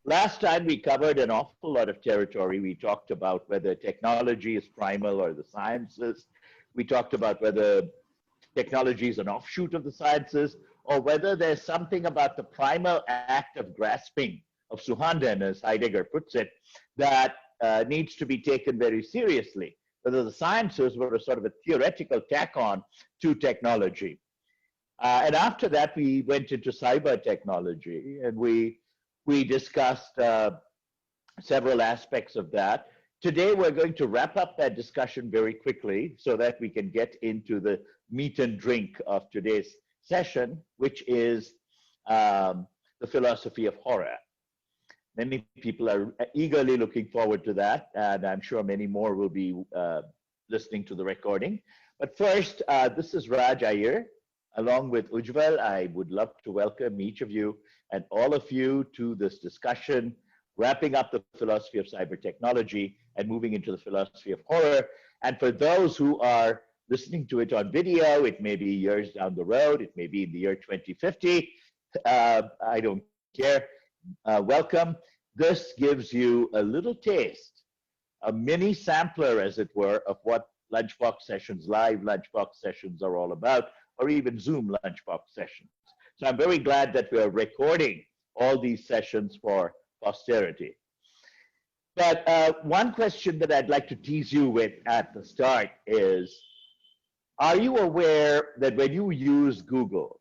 Last time we covered an awful lot of territory. We talked about whether technology is primal or the sciences. We talked about whether technology is an offshoot of the sciences, or whether there's something about the primal act of grasping, of Suhanden, as Heidegger puts it, that needs to be taken very seriously. Whether the sciences were a sort of a theoretical tack on to technology. And after that, we went into cyber technology, and we discussed several aspects of that. Today, we're going to wrap up that discussion very quickly so that we can get into the meat and drink of today's session, which is the philosophy of horror. Many people are eagerly looking forward to that, and I'm sure many more will be listening to the recording. But first, this is Raj Iyer. Along with Ujjwal, I would love to welcome each of you and all of you to this discussion, wrapping up the philosophy of cyber technology and moving into the philosophy of horror. And for those who are listening to it on video, it may be years down the road, it may be in the year 2050, I don't care. Welcome. This gives you a little taste, a mini sampler, as it were, of what Lunchbox sessions, live Lunchbox sessions are all about, or even Zoom Lunchbox sessions. So I'm very glad that we are recording all these sessions for posterity. But one question that I'd like to tease you with at the start is, are you aware that when you use Google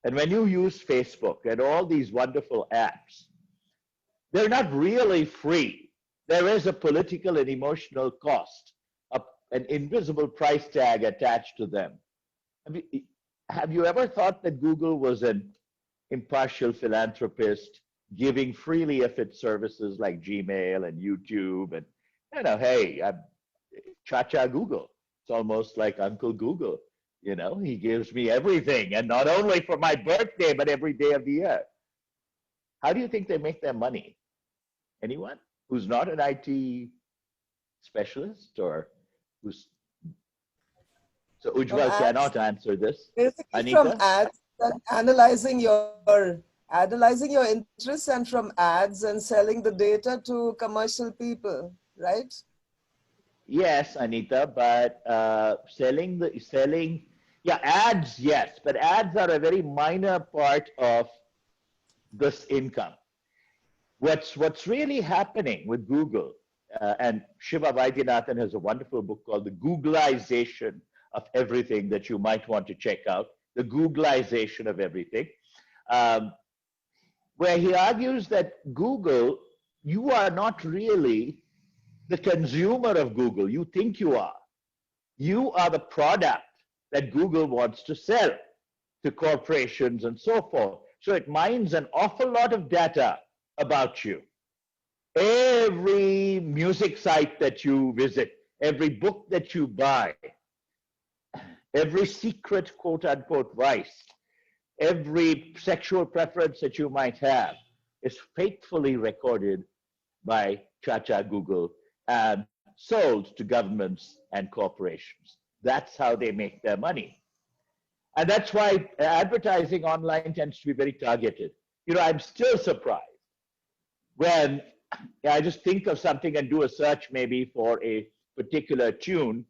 and when you use Facebook and all these wonderful apps, they're not really free. There is a political and emotional cost, an invisible price tag attached to them. Have you ever thought that Google was an impartial philanthropist giving freely of its services like Gmail and YouTube? And, you know, hey, I'm Cha-Cha Google. It's almost like Uncle Google. You know, he gives me everything, and not only for my birthday, but every day of the year. How do you think they make their money? Anyone who's not an IT specialist or who's... So Ujjwal cannot answer this. Basically Anita? from ads and analyzing your interests, and from ads and selling the data to commercial people, right? Yes, Anita, but yeah, ads, yes, but ads are a very minor part of this income. What's really happening with Google, and Shiva Vaidyanathan has a wonderful book called The Googleization of Everything that you might want to check out, The Googleization of Everything, where he argues that Google, you are not really the consumer of Google. You think you are. You are the product that Google wants to sell to corporations and so forth. So it mines an awful lot of data about you. Every music site that you visit, every book that you buy, every secret quote unquote vice, every sexual preference that you might have is faithfully recorded by Cha-Cha Google and sold to governments and corporations. That's how they make their money. And that's why advertising online tends to be very targeted. You know, I'm still surprised when I just think of something and do a search maybe for a particular tune,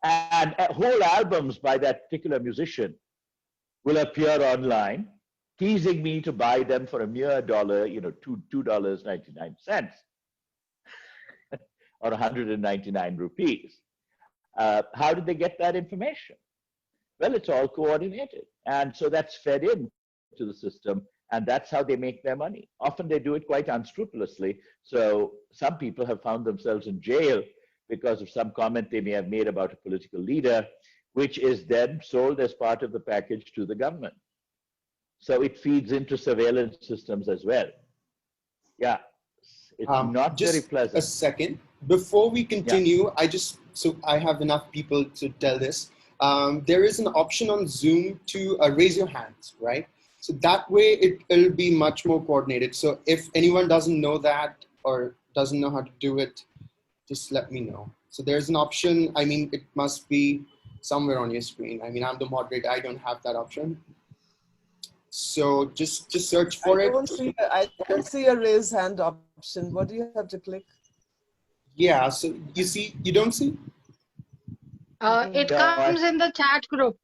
and whole albums by that particular musician will appear online, teasing me to buy them for a mere dollar, you know, $2.99 or 199 rupees. How did they get that information? Well, it's all coordinated. And so that's fed into the system, and that's how they make their money. Often they do it quite unscrupulously. So some people have found themselves in jail because of some comment they may have made about a political leader, which is then sold as part of the package to the government. So it feeds into surveillance systems as well. Yeah, it's not very pleasant. Just a second. Before we continue, yeah. So I have enough people to tell this. There is an option on Zoom to raise your hands, right? So that way it'll be much more coordinated. So if anyone doesn't know that or doesn't know how to do it, just let me know. So there's an option. I mean, it must be somewhere on your screen. I mean, I'm the moderator. I don't have that option. So just search for it. I don't see a raise hand option. What do you have to click? Yeah, so you don't see? It comes in the chat group.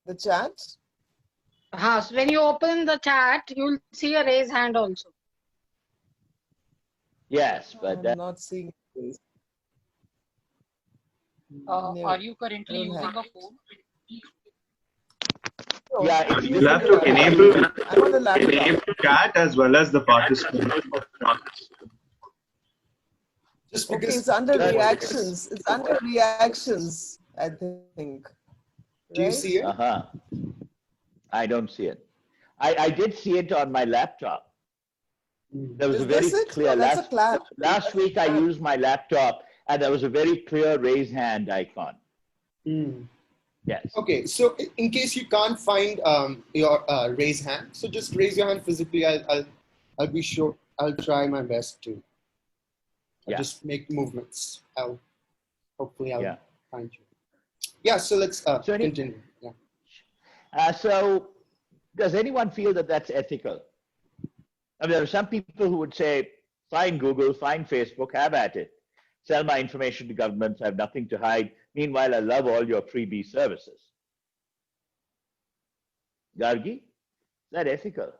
The chat? So when you open the chat, you'll see a raise hand also. Yes, but I'm not seeing this. Are you currently using a phone? No, yeah, I'm it's using You have a to laptop. I'm on a laptop. enable chat as well as the participant. Just Okay, because it's under reactions. It's under reactions, I think. do you Right? see it? uh-huh. I don't see it. I did see it on my laptop. There was Is a very this it? clear No, that's a clap. last week I used my laptop and there was a very clear raise hand icon. Yes. Okay, so in case you can't find your raise hand, so just raise your hand physically. I'll be sure. I'll try my best to just make movements. Hopefully I'll find you. Yeah. So let's continue. Yeah. So does anyone feel that that's ethical? I mean, there are some people who would say, fine Google, fine Facebook, have at it. Sell my information to governments, I have nothing to hide. Meanwhile, I love all your freebie services. Gargi, is that ethical?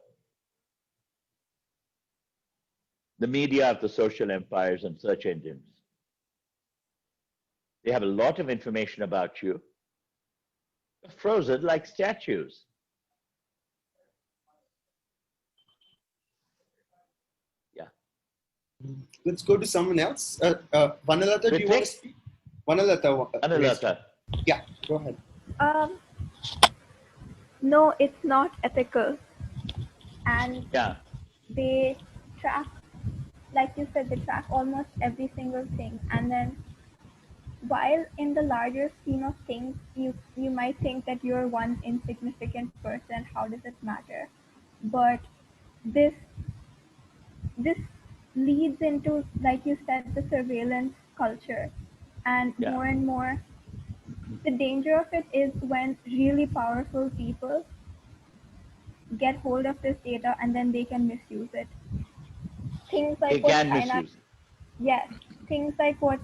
The media of the social empires and search engines. They have a lot of information about you, frozen like statues. Yeah. Let's go to someone else. Vanalata, do you want to speak? Vanalata. Yeah, go ahead. No, it's not ethical. And Yeah. they track, like you said, they track almost every single thing. And then while in the larger scheme of things, you might think that you're one insignificant person, how does it matter? But this leads into, like you said, the surveillance culture. And more and more, the danger of it is when really powerful people get hold of this data and then they can misuse it. Things like what China, yes, things like what,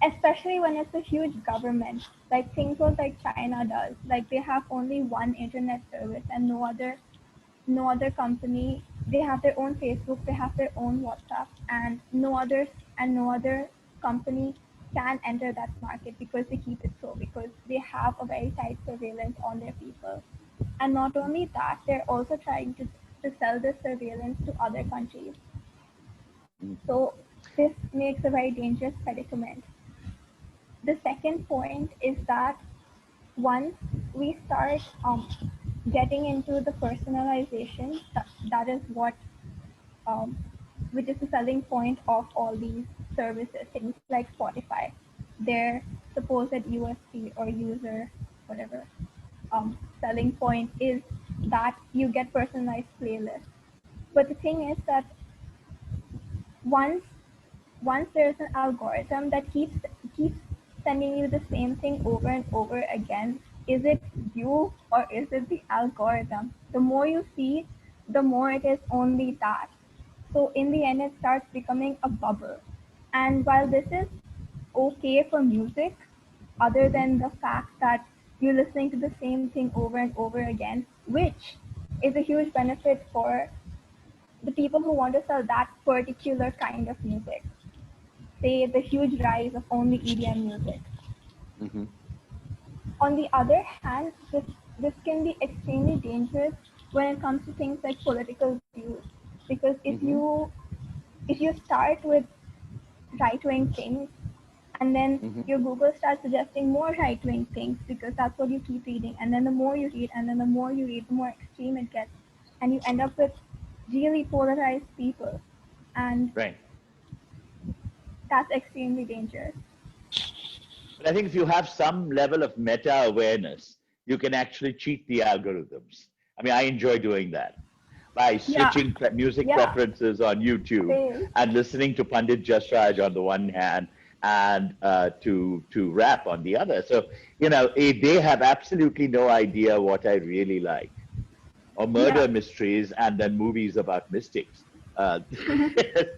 especially when it's a huge government, like things what like China does, like they have only one internet service and no other company, they have their own Facebook, they have their own WhatsApp, and no other company can enter that market because they keep it so, because they have a very tight surveillance on their people. And not only that, they're also trying to sell this surveillance to other countries. So this makes a very dangerous predicament. The second point is that once we start getting into the personalization, that is what, which is the selling point of all these services, things like Spotify, their supposed USP or user, whatever, selling point is that you get personalized playlists. But the thing is that once there's an algorithm that keeps sending you the same thing over and over again, is it you or is it the algorithm? The more you see, the more it is only that. So in the end, it starts becoming a bubble. And while this is okay for music, other than the fact that you're listening to the same thing over and over again, which is a huge benefit for the people who want to sell that particular kind of music. Say the huge rise of only EDM music. On the other hand, this can be extremely dangerous when it comes to things like political views, because if you start with right-wing things, and then your Google starts suggesting more right-wing things because that's what you keep reading, and then the more you read, and then the more you read, the more extreme it gets, and you end up with really polarized people, and that's extremely dangerous. But I think if you have some level of meta awareness, you can actually cheat the algorithms. I mean, I enjoy doing that by switching music preferences on YouTube and listening to Pandit Jasraj on the one hand and to rap on the other. So, you know, they have absolutely no idea what I really like. or murder mysteries and then movies about mystics. So there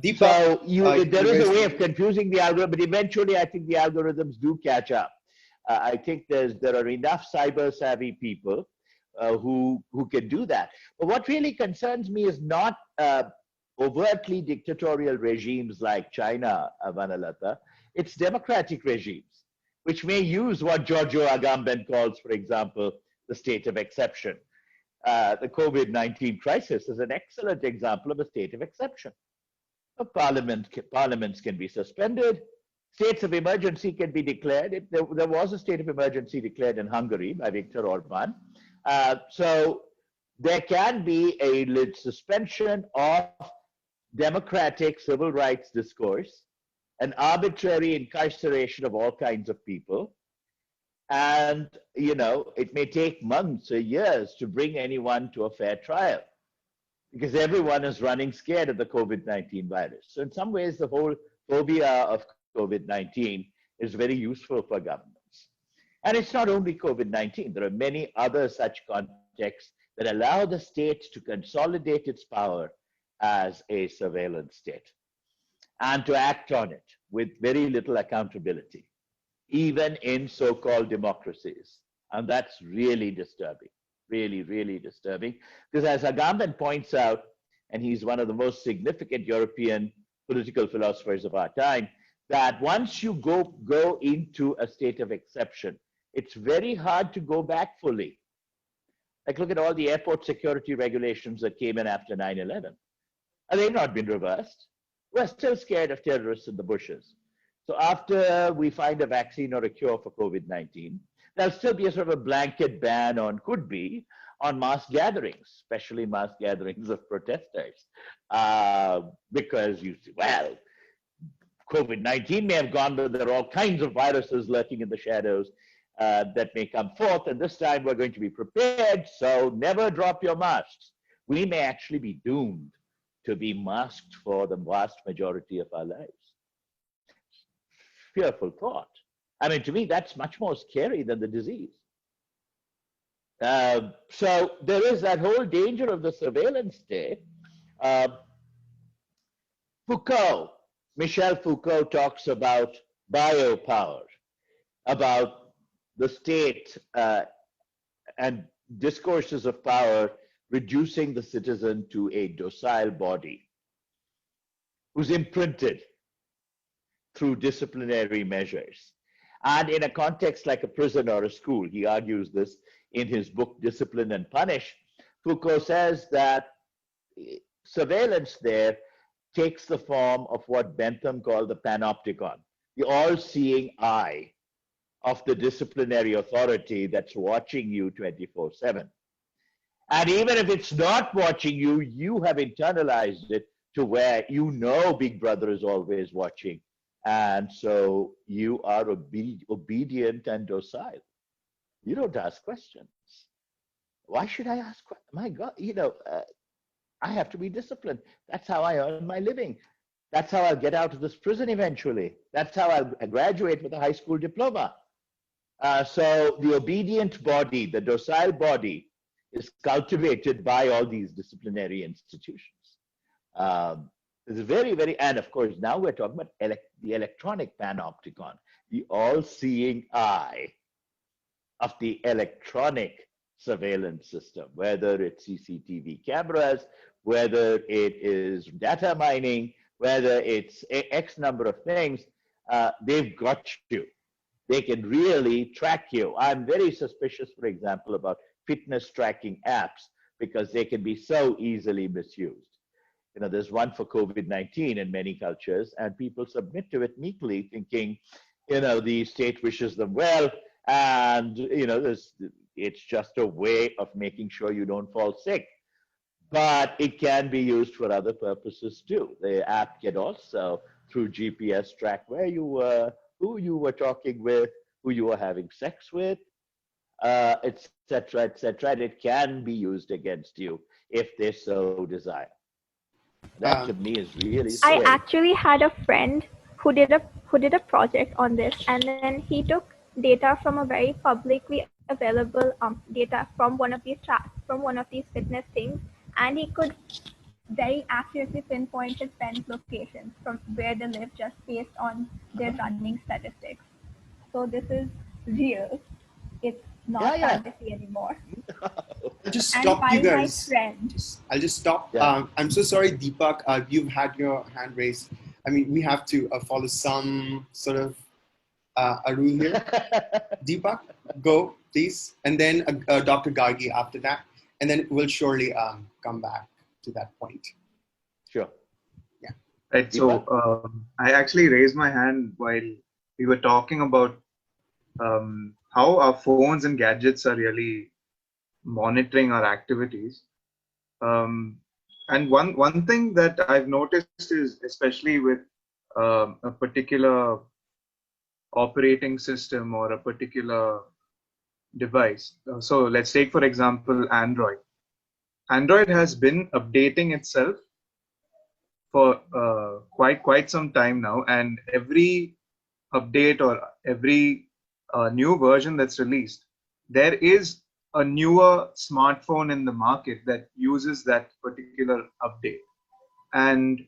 is a way of confusing the algorithm, but eventually I think the algorithms do catch up. I think there are enough cyber savvy people who can do that. But what really concerns me is not overtly dictatorial regimes like China, Vanalata. It's democratic regimes, which may use what Giorgio Agamben calls, for example, the state of exception. The COVID-19 crisis is an excellent example of a state of exception. Parliaments can be suspended. States of emergency can be declared. There was a state of emergency declared in Hungary by Viktor Orban. So there can be a suspension of democratic civil rights discourse, an arbitrary incarceration of all kinds of people. And, it may take months or years to bring anyone to a fair trial because everyone is running scared of the COVID-19 virus. So in some ways, the whole phobia of COVID-19 is very useful for governments. And it's not only COVID-19. There are many other such contexts that allow the state to consolidate its power as a surveillance state and to act on it with very little accountability, even in so-called democracies. And that's really disturbing, really, really disturbing. Because as Agamben points out, and he's one of the most significant European political philosophers of our time, that once you go into a state of exception, it's very hard to go back fully. Like look at all the airport security regulations that came in after 9/11. And they've not been reversed. We're still scared of terrorists in the bushes. So after we find a vaccine or a cure for COVID-19, there'll still be a sort of a blanket ban could be on mass gatherings, especially mass gatherings of protesters. Because COVID-19 may have gone, but there are all kinds of viruses lurking in the shadows that may come forth. And this time we're going to be prepared. So never drop your masks. We may actually be doomed to be masked for the vast majority of our lives. Fearful thought. I mean, to me, that's much more scary than the disease. So there is that whole danger of the surveillance state. Michel Foucault talks about biopower, about the state and discourses of power reducing the citizen to a docile body who's imprinted through disciplinary measures. And in a context like a prison or a school, he argues this in his book, Discipline and Punish, Foucault says that surveillance there takes the form of what Bentham called the panopticon, the all-seeing eye of the disciplinary authority that's watching you 24/7. And even if it's not watching you, you have internalized it to where Big Brother is always watching. And so you are obedient and docile. You don't ask questions. Why should I ask questions? My God, I have to be disciplined. That's how I earn my living. That's how I'll get out of this prison eventually. That's how I'll graduate with a high school diploma. So the obedient body, the docile body, is cultivated by all these disciplinary institutions. It's very, very, and of course, now we're talking about the electronic panopticon, the all-seeing eye of the electronic surveillance system, whether it's CCTV cameras, whether it is data mining, whether it's X number of things, they've got you. They can really track you. I'm very suspicious, for example, about fitness tracking apps because they can be so easily misused. There's one for COVID-19 in many cultures, and people submit to it meekly, thinking, the state wishes them well, and it's just a way of making sure you don't fall sick. But it can be used for other purposes too. The app can also, through GPS, track where you were, who you were talking with, who you were having sex with, etc., etc. And it can be used against you if they so desire. That to me is really scary. I actually had a friend who did a project on this, and then he took data from a very publicly available data from one of these fitness things, and he could very accurately pinpoint his friends' locations from where they live just based on their running statistics. So this is real. It's not Yeah, fantasy anymore. I'll just And stop you while my guys. friend, I'll just stop. Yeah. I'm so sorry, Deepak. You've had your hand raised. I mean, we have to follow some sort of a rule here. Deepak, go, please. And then Dr. Gargi after that. And then we'll surely come back to that point. Sure. Yeah. Right. So I actually raised my hand while we were talking about how our phones and gadgets are really monitoring our activities. And one thing that I've noticed is, especially with a particular operating system or a particular device. So let's take, for example, Android. Android has been updating itself for quite some time now, and every update or every new version that's released, there is a newer smartphone in the market that uses that particular update. And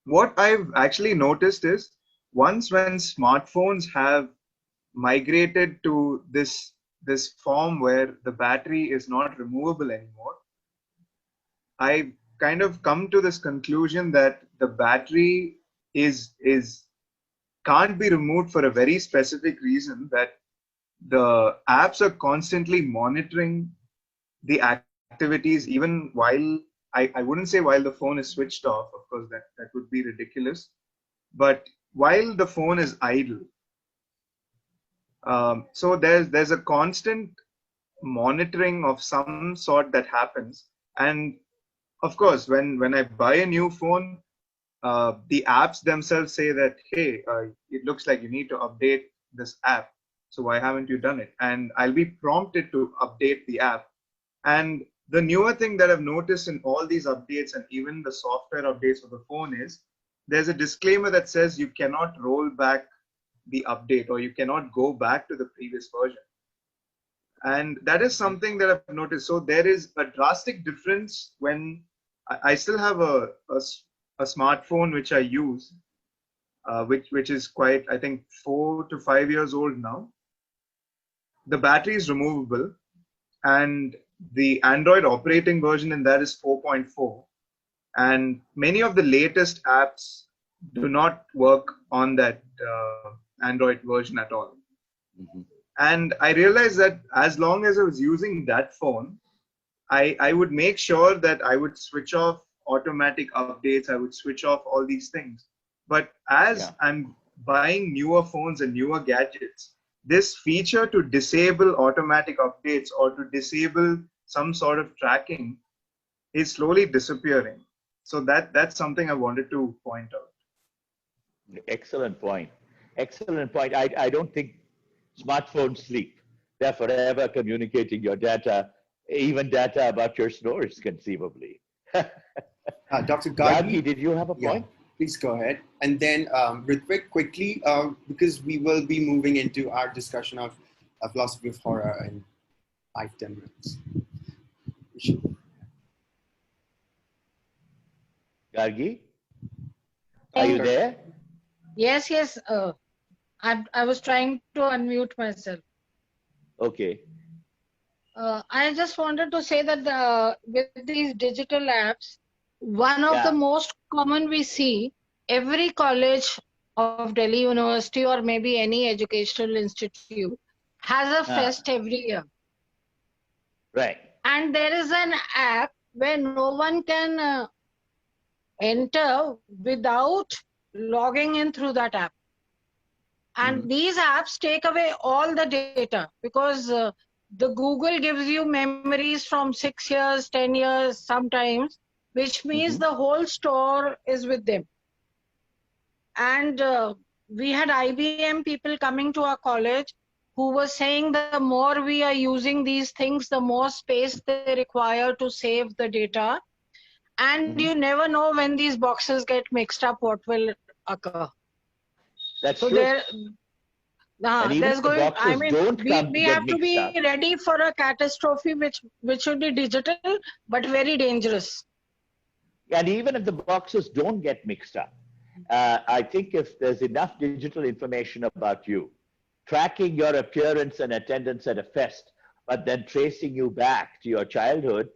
what I've actually noticed is, once when smartphones have migrated to this form where the battery is not removable anymore, I kind of come to this conclusion that the battery is can't be removed for a very specific reason, that the apps are constantly monitoring the activities even while I wouldn't say while the phone is switched off, of course that would be ridiculous, but while the phone is idle. So there's a constant monitoring of some sort that happens. And of course, when I buy a new phone, the apps themselves say that, hey, it looks like you need to update this app. So why haven't you done it? And I'll be prompted to update the app. And the newer thing that I've noticed in all these updates and even the software updates of the phone is, there's a disclaimer that says you cannot roll back the update, or you cannot go back to the previous version. And that is something that I've noticed. So there is a drastic difference when I still have a smartphone which I use, which is quite, I think, 4 to 5 years old now. The battery is removable, and the Android operating version in that is 4.4. And many of the latest apps do not work on that Android version at all. Mm-hmm. And I realized that as long as I was using that phone, I would make sure that I would switch off automatic updates. I would switch off all these things. But as I'm buying newer phones and newer gadgets, this feature to disable automatic updates or to disable some sort of tracking is slowly disappearing. So that's something I wanted to point out. Excellent point. Excellent point. I don't think smartphones sleep. They're forever communicating your data, even data about your snores, conceivably. Dr. Gargi, did you have a point? Yeah, please go ahead. And then Ritvik, quickly, because we will be moving into our discussion of philosophy of horror in 5-10 minutes. Gargi, are you there? Yes. I was trying to unmute myself. Okay. I just wanted to say that with these digital apps, one of the most common we see, every college of Delhi University or maybe any educational institute has a fest every year. Right. And there is an app where no one can enter without logging in through that app. And these apps take away all the data, because the Google gives you memories from 6 years, 10 years sometimes, which means the whole store is with them. And we had IBM people coming to our college who were saying that the more we are using these things, the more space they require to save the data. And you never know when these boxes get mixed up, what will occur. That's so true. And even There's if the going, I boxes mean, don't come we get have to mixed be up. ready for a catastrophe which should be digital, but very dangerous. And even if the boxes don't get mixed up, I think if there's enough digital information about you, tracking your appearance and attendance at a fest, but then tracing you back to your childhood,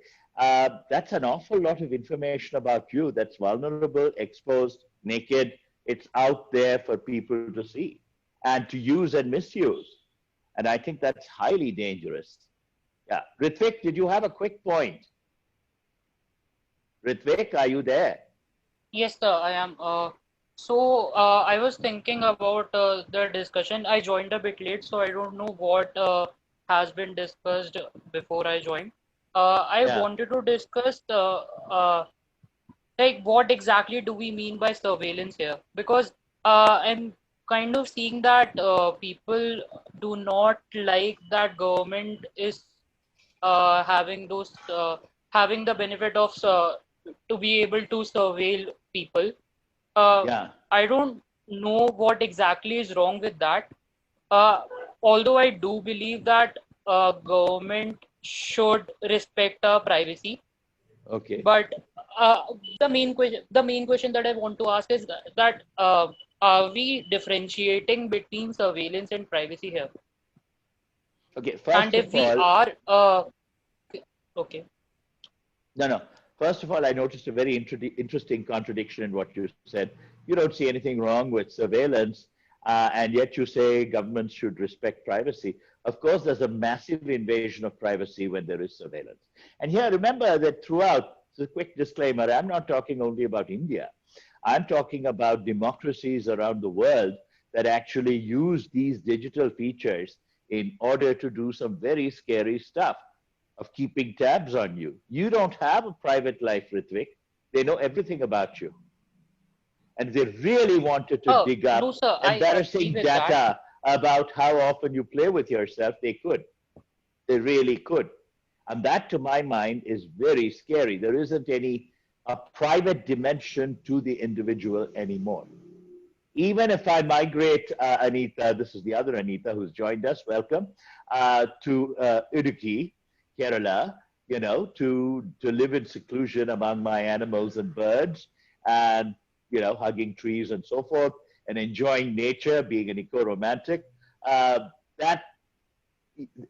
that's an awful lot of information about you that's vulnerable, exposed, naked. It's out there for people to see and to use and misuse. And I think that's highly dangerous. Yeah. Ritvik, did you have a quick point? Ritvik, are you there? Yes, sir, I am. I was thinking about the discussion. I joined a bit late, so I don't know what has been discussed before I joined. I Yeah. wanted to discuss like what exactly do we mean by surveillance here? Because I'm kind of seeing that people do not like that government is having the benefit of to be able to surveil people. Yeah. I don't know what exactly is wrong with that. Uh, Although I do believe that government should respect our privacy, Okay. but uh, the main question that I want to ask is that are we differentiating between surveillance and privacy here? Okay. And First if of we all, are, okay. no. First of all, I noticed a very interesting contradiction in what you said. You don't see anything wrong with surveillance, and yet you say governments should respect privacy. Of course, there's a massive invasion of privacy when there is surveillance. And here, remember that throughout, it's a quick disclaimer, I'm not talking only about India. I'm talking about democracies around the world that actually use these digital features in order to do some very scary stuff of keeping tabs on you. You don't have a private life, Ritvik. They know everything about you. And if they really wanted to Oh, dig no, up sir, I agree embarrassing with that. data about how often you play with yourself, they could. They really could. And that, to my mind, is very scary. There isn't any a private dimension to the individual anymore. Even if I migrate, Anita, this is the other Anita who's joined us, welcome, to Idukki, Kerala, to live in seclusion among my animals and birds and, hugging trees and so forth and enjoying nature, being an eco-romantic. That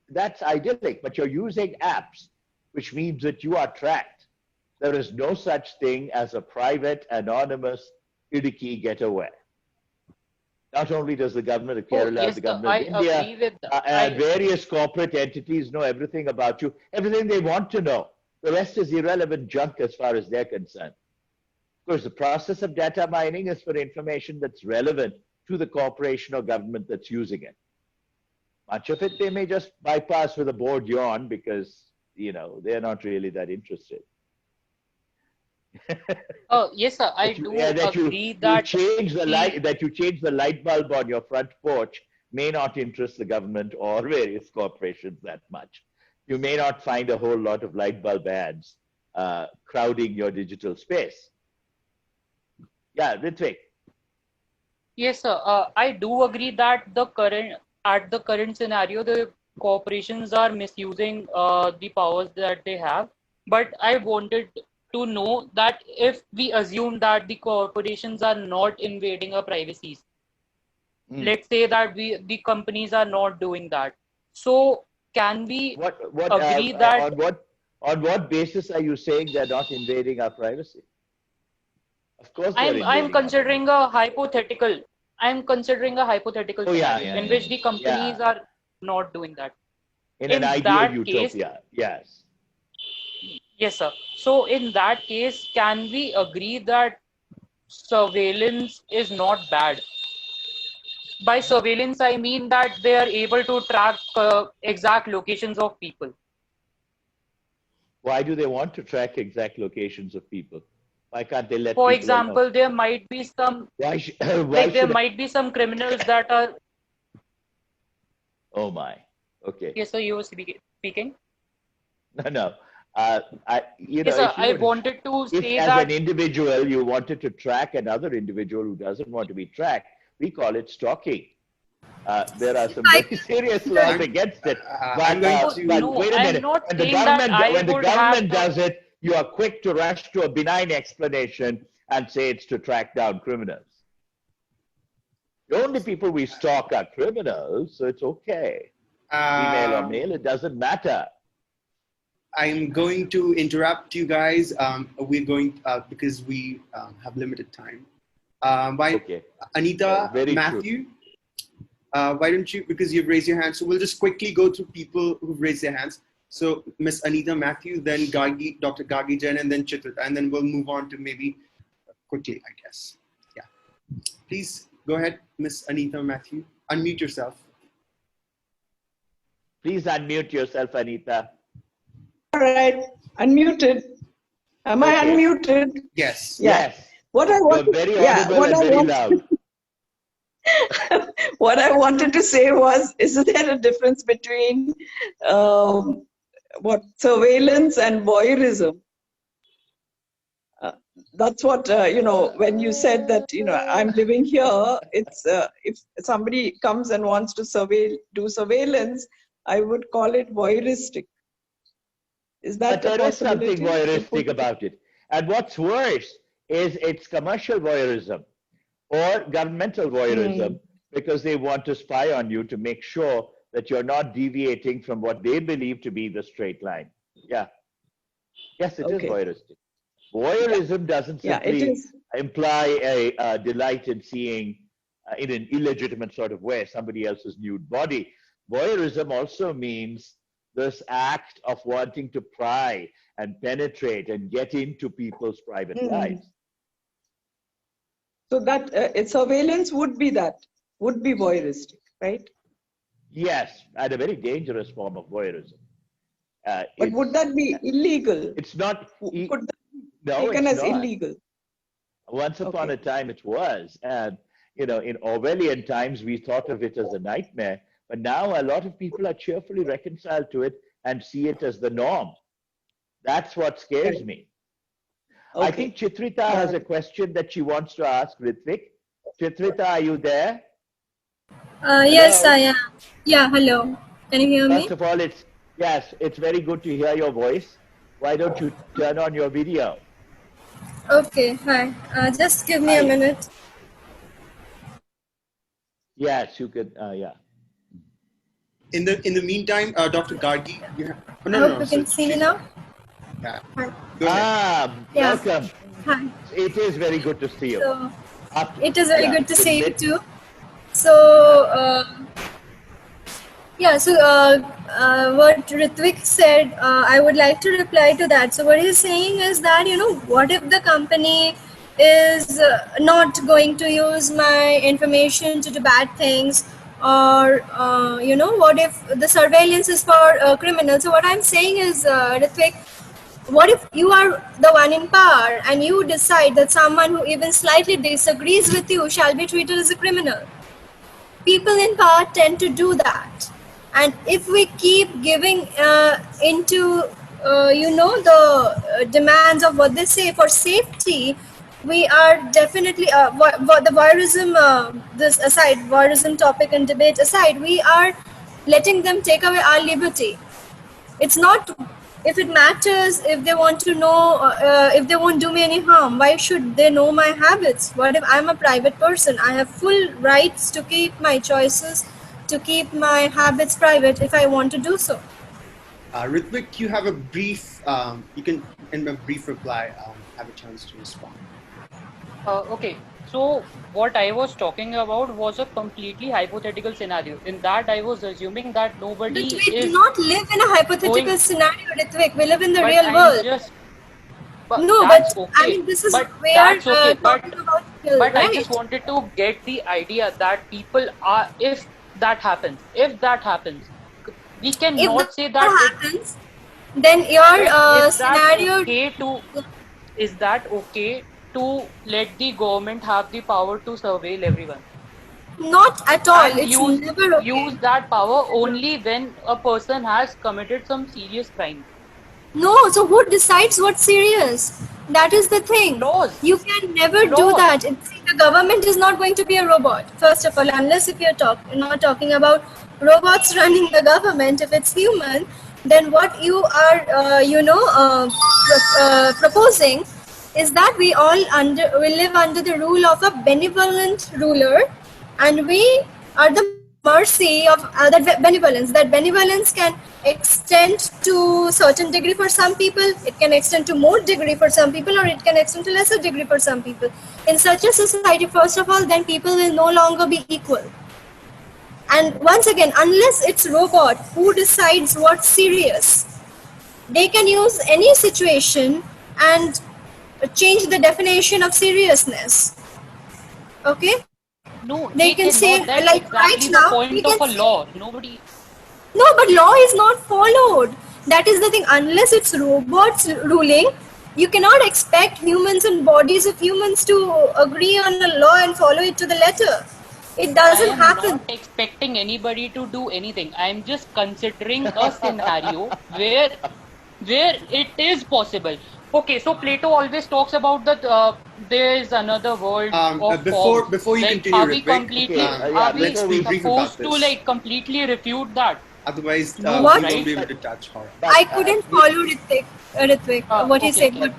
that's idyllic, but you're using apps, which means that you are tracked. There is no such thing as a private, anonymous Idiki getaway. Not only does the government of Oh, Kerala, yes, the sir, government I of India, agree with and various corporate entities know everything about you, everything they want to know. The rest is irrelevant junk as far as they're concerned. Of course, the process of data mining is for information that's relevant to the corporation or government that's using it. Much of it they may just bypass with a bored yawn because, they're not really that interested. Oh, yes, sir, I that you do that you agree you that change the the light that you change the light bulb on your front porch may not interest the government or various corporations that much. You may not find a whole lot of light bulb ads crowding your digital space. Yeah, Ritvik. yes, sir, I do agree that the current scenario, the corporations are misusing the powers that they have. But I wanted to know that if we assume that the corporations are not invading our privacies, Mm. let's say that the companies are not doing that. So can we What agree that on what basis are you saying they're not invading our privacy? Of course, they're I'm invading our considering privacy. a hypothetical I'm considering a hypothetical Oh yeah, scenario yeah, in yeah, which the yeah. companies are not doing that. In an In ideal that case, utopia, yes. yes, sir. So in that case, can we agree that surveillance is not bad? By surveillance, I mean that they are able to track exact locations of people. Why do they want to track exact locations of people? Why can't they let For people alone? example, there might be some Why, sh- why like there should I? might be some criminals that are. Oh my. Okay. Yes, sir. You were speaking. No, no. Yes, sir. If you I were to, wanted to if say as an that. individual you wanted to track another individual who doesn't want to be tracked, we call it stalking. There are some very serious laws against it. But No, wait a I'm minute. not When the saying that I when the would have government does it, you are quick to rush to a benign explanation and say it's to track down criminals. The only people we stalk are criminals, so it's okay. Female or male, it doesn't matter. I'm going to interrupt you guys. We're going because we have limited time. Okay. Anita, Very Matthew, why don't you, because you've raised your hand, so we'll just quickly go through people who've raised their hands. So Miss Anita, Matthew, then Gargi, Dr. Gargi Jain, and then Chitrita, and then we'll move on to maybe quickly, I guess. Yeah. Please go ahead, Miss Anita, Matthew. Unmute yourself. Please unmute yourself, Anita. All right, unmuted. Am I unmuted? Yes. Yeah. Yes. What I want, You're very audible and very loud. What I wanted to say was, is there a difference between surveillance and voyeurism? That's what, when you said that, I'm living here, it's if somebody comes and wants to do surveillance, I would call it voyeuristic. Is that but there is something voyeuristic about it. And what's worse is it's commercial voyeurism or governmental voyeurism because they want to spy on you to make sure that you're not deviating from what they believe to be the straight line. Yeah. Yes, it is voyeuristic. Voyeurism doesn't simply imply a delight in seeing in an illegitimate sort of way somebody else's nude body. Voyeurism also means this act of wanting to pry and penetrate and get into people's private lives. So that surveillance would be voyeuristic, right? Yes, and a very dangerous form of voyeurism. But would that be illegal? It's not. Could that be taken as illegal? Once upon a time it was. And, in Orwellian times, we thought of it as a nightmare. But now a lot of people are cheerfully reconciled to it and see it as the norm. That's what scares me. I think Chitrita has a question that she wants to ask Ritvik. Chitrita, are you there? Yes, I am. Yeah, hello. Can you hear me? First of all, it's very good to hear your voice. Why don't you turn on your video? Okay, hi. Just give me a minute. Yes, you could, yeah. In the meantime, Dr. Gargi, I hope you can see me now. Yeah. Welcome. Hi. It is very good to see you. So, it is very good to see you too. So, what Ritvik said, I would like to reply to that. So what he's saying is that, what if the company is not going to use my information to do bad things, or, what if the surveillance is for criminals? So what I'm saying is, Ritvik, what if you are the one in power and you decide that someone who even slightly disagrees with you shall be treated as a criminal? People in power tend to do that. And if we keep giving into, the demands of what they say for safety, we are definitely, the voyeurism, voyeurism topic and debate aside, we are letting them take away our liberty. It's not, if it matters, if they want to know, if they won't do me any harm, why should they know my habits? What if I'm a private person? I have full rights to keep my choices, to keep my habits private if I want to do so. Ritvik, you have a brief, you can, in a brief reply, have a chance to respond. Okay, so what I was talking about was a completely hypothetical scenario. In that, I was assuming that nobody But we do not live in a hypothetical scenario, Ritvik. We live in the real world. I mean, this is we are talking about real, but right? I just wanted to get the idea that people are, if that happens, we cannot say that happens, then your scenario. Is that okay to let the government have the power to surveil everyone? Not at all. And it's never okay. Use that power only when a person has committed some serious crime. No, so who decides what's serious? That is the thing. Laws. You can never do Laws. that. See, the government is not going to be a robot, first of all, unless if you're not talking about robots running the government. If it's human, then what you are, proposing is that we live under the rule of a benevolent ruler, and we are the mercy of that benevolence. That benevolence can extend to certain degree for some people, it can extend to more degree for some people, or it can extend to lesser degree for some people. In such a society, first of all, then people will no longer be equal. And once again, unless it's robot who decides what's serious, they can use any situation and change the definition of seriousness. Okay, No, they they can say, cannot. That's like right exactly the now we point can of a say, law. Nobody. no, but law is not followed. That is the thing. Unless it's robots ruling, you cannot expect humans and bodies of humans to agree on a law and follow it to the letter. It I doesn't am happen. not expecting anybody to do anything. I'm just considering a scenario where it is possible. Okay, so Plato always talks about that there is another world of forms. Before you Like, continue, are we Ritvik, completely, yeah, are we let's be brief about supposed to this. like completely refute that? Otherwise, No, we What? won't right? be able to touch horror. I couldn't follow Ritvik, what he Okay, said. okay. But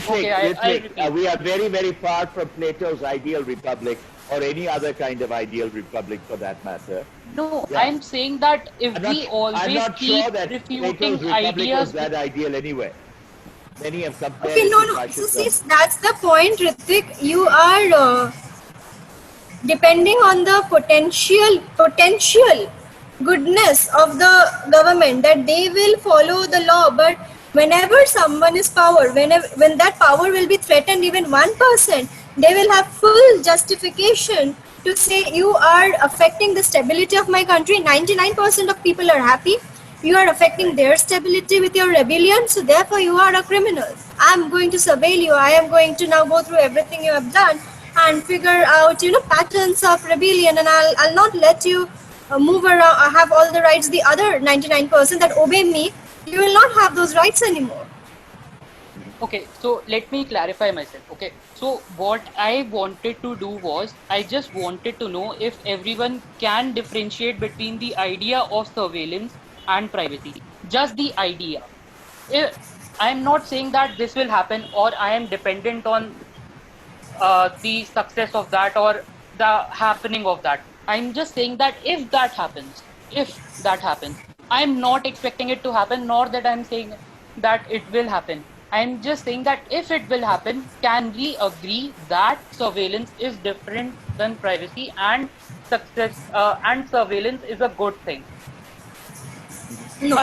Okay, I repeat. We are very, very far from Plato's ideal republic or any other kind of ideal republic for that matter. No, Yeah. I'm saying that if we I'm always not keep sure that refuting Plato's republic was ideas, that ideal anyway. Many have compared okay, it no, to no. So see, fascism. that's the point, Ritvik. You are depending on the potential goodness of the government, that they will follow the law. But whenever someone is when that power will be threatened, even 1%, they will have full justification to say, you are affecting the stability of my country. 99% of people are happy, you are affecting their stability with your rebellion, so therefore you are a criminal. I am going to surveil you. I am going to now go through everything you have done and figure out, patterns of rebellion, and I'll not let you move around, have all the rights. The other 99% that obey me, you will not have those rights anymore. okay, so let me clarify myself. Okay, so what I wanted to do was, I just wanted to know if everyone can differentiate between the idea of surveillance and privacy. Just the idea. I'm not saying that this will happen, or I am dependent on the success of that or the happening of that. I'm just saying that if that happens, I'm not expecting it to happen, nor that I'm saying that it will happen. I'm just saying that if it will happen, can we agree that surveillance is different than privacy, and success and surveillance is a good thing? No.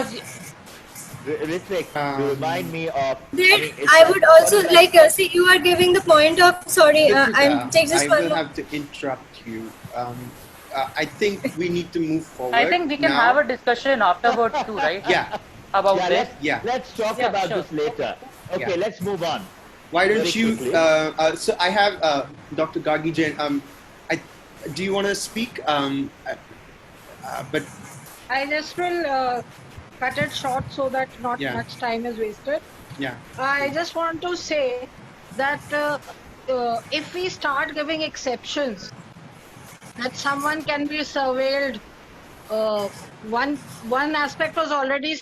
Ritvik, you remind me of. I would also like, see, you are giving the point of, sorry, I'm take this I one will more. have to interrupt you. I think we need to move forward. I think we can now. have a discussion afterwards too, right? Yeah. About Yeah, this. let's talk Yeah, about sure. this later. Okay, Yeah. let's move on. Why don't Very you? quickly. So I have Dr. Gargi Jain. Do you want to speak? But I just will cut it short so that not Yeah. much time is wasted. yeah, I just want to say that if we start giving exceptions, that someone can be surveilled, one aspect was already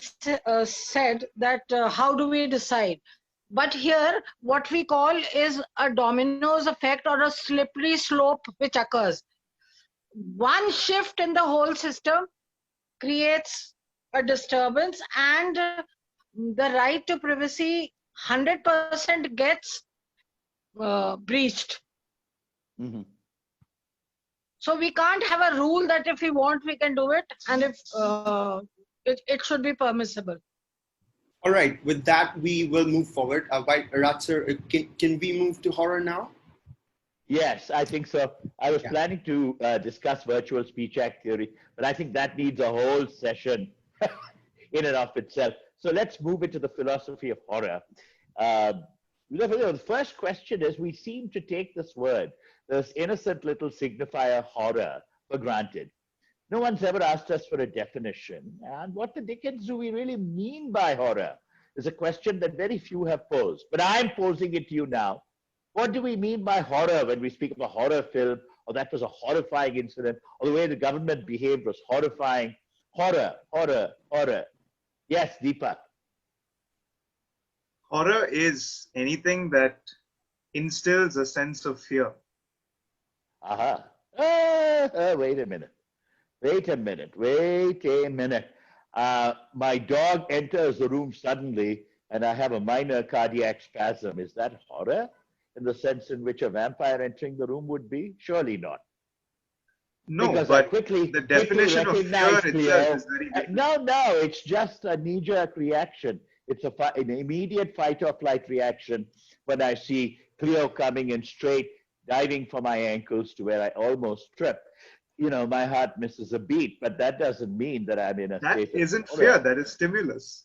said, that how do we decide? But here, what we call is a dominoes effect or a slippery slope which occurs. One shift in the whole system creates a disturbance, and the right to privacy 100% gets breached. Mhm. So we can't have a rule that if we want, we can do it, and if it should be permissible. all right. With that, we will move forward. Ratzer, can we move to horror now? Yes, I think so. I was Yeah. planning to discuss virtual speech act theory, but I think that needs a whole session in and of itself. So let's move into the philosophy of horror. The first question is, we seem to take this word, this innocent little signifier horror, for granted. No one's ever asked us for a definition. And what the dickens do we really mean by horror? is a question that very few have posed. But I'm posing it to you now. What do we mean by horror when we speak of a horror film, or that was a horrifying incident, or the way the government behaved was horrifying? Horror, horror, horror. Yes, Deepak. Horror is anything that instills a sense of fear. Aha. Wait a minute. Wait a minute. Wait a minute. My dog enters the room suddenly and I have a minor cardiac spasm. Is that horror in the sense in which a vampire entering the room would be? Surely not. No, because but quickly the definition of fear recognize itself is very different. No, it's just a knee-jerk reaction. It's an immediate fight or flight reaction when I see Cleo coming in straight, diving for my ankles to where I almost trip. You know, my heart misses a beat, but that doesn't mean that I'm in a state of That isn't horror. fear, that is stimulus.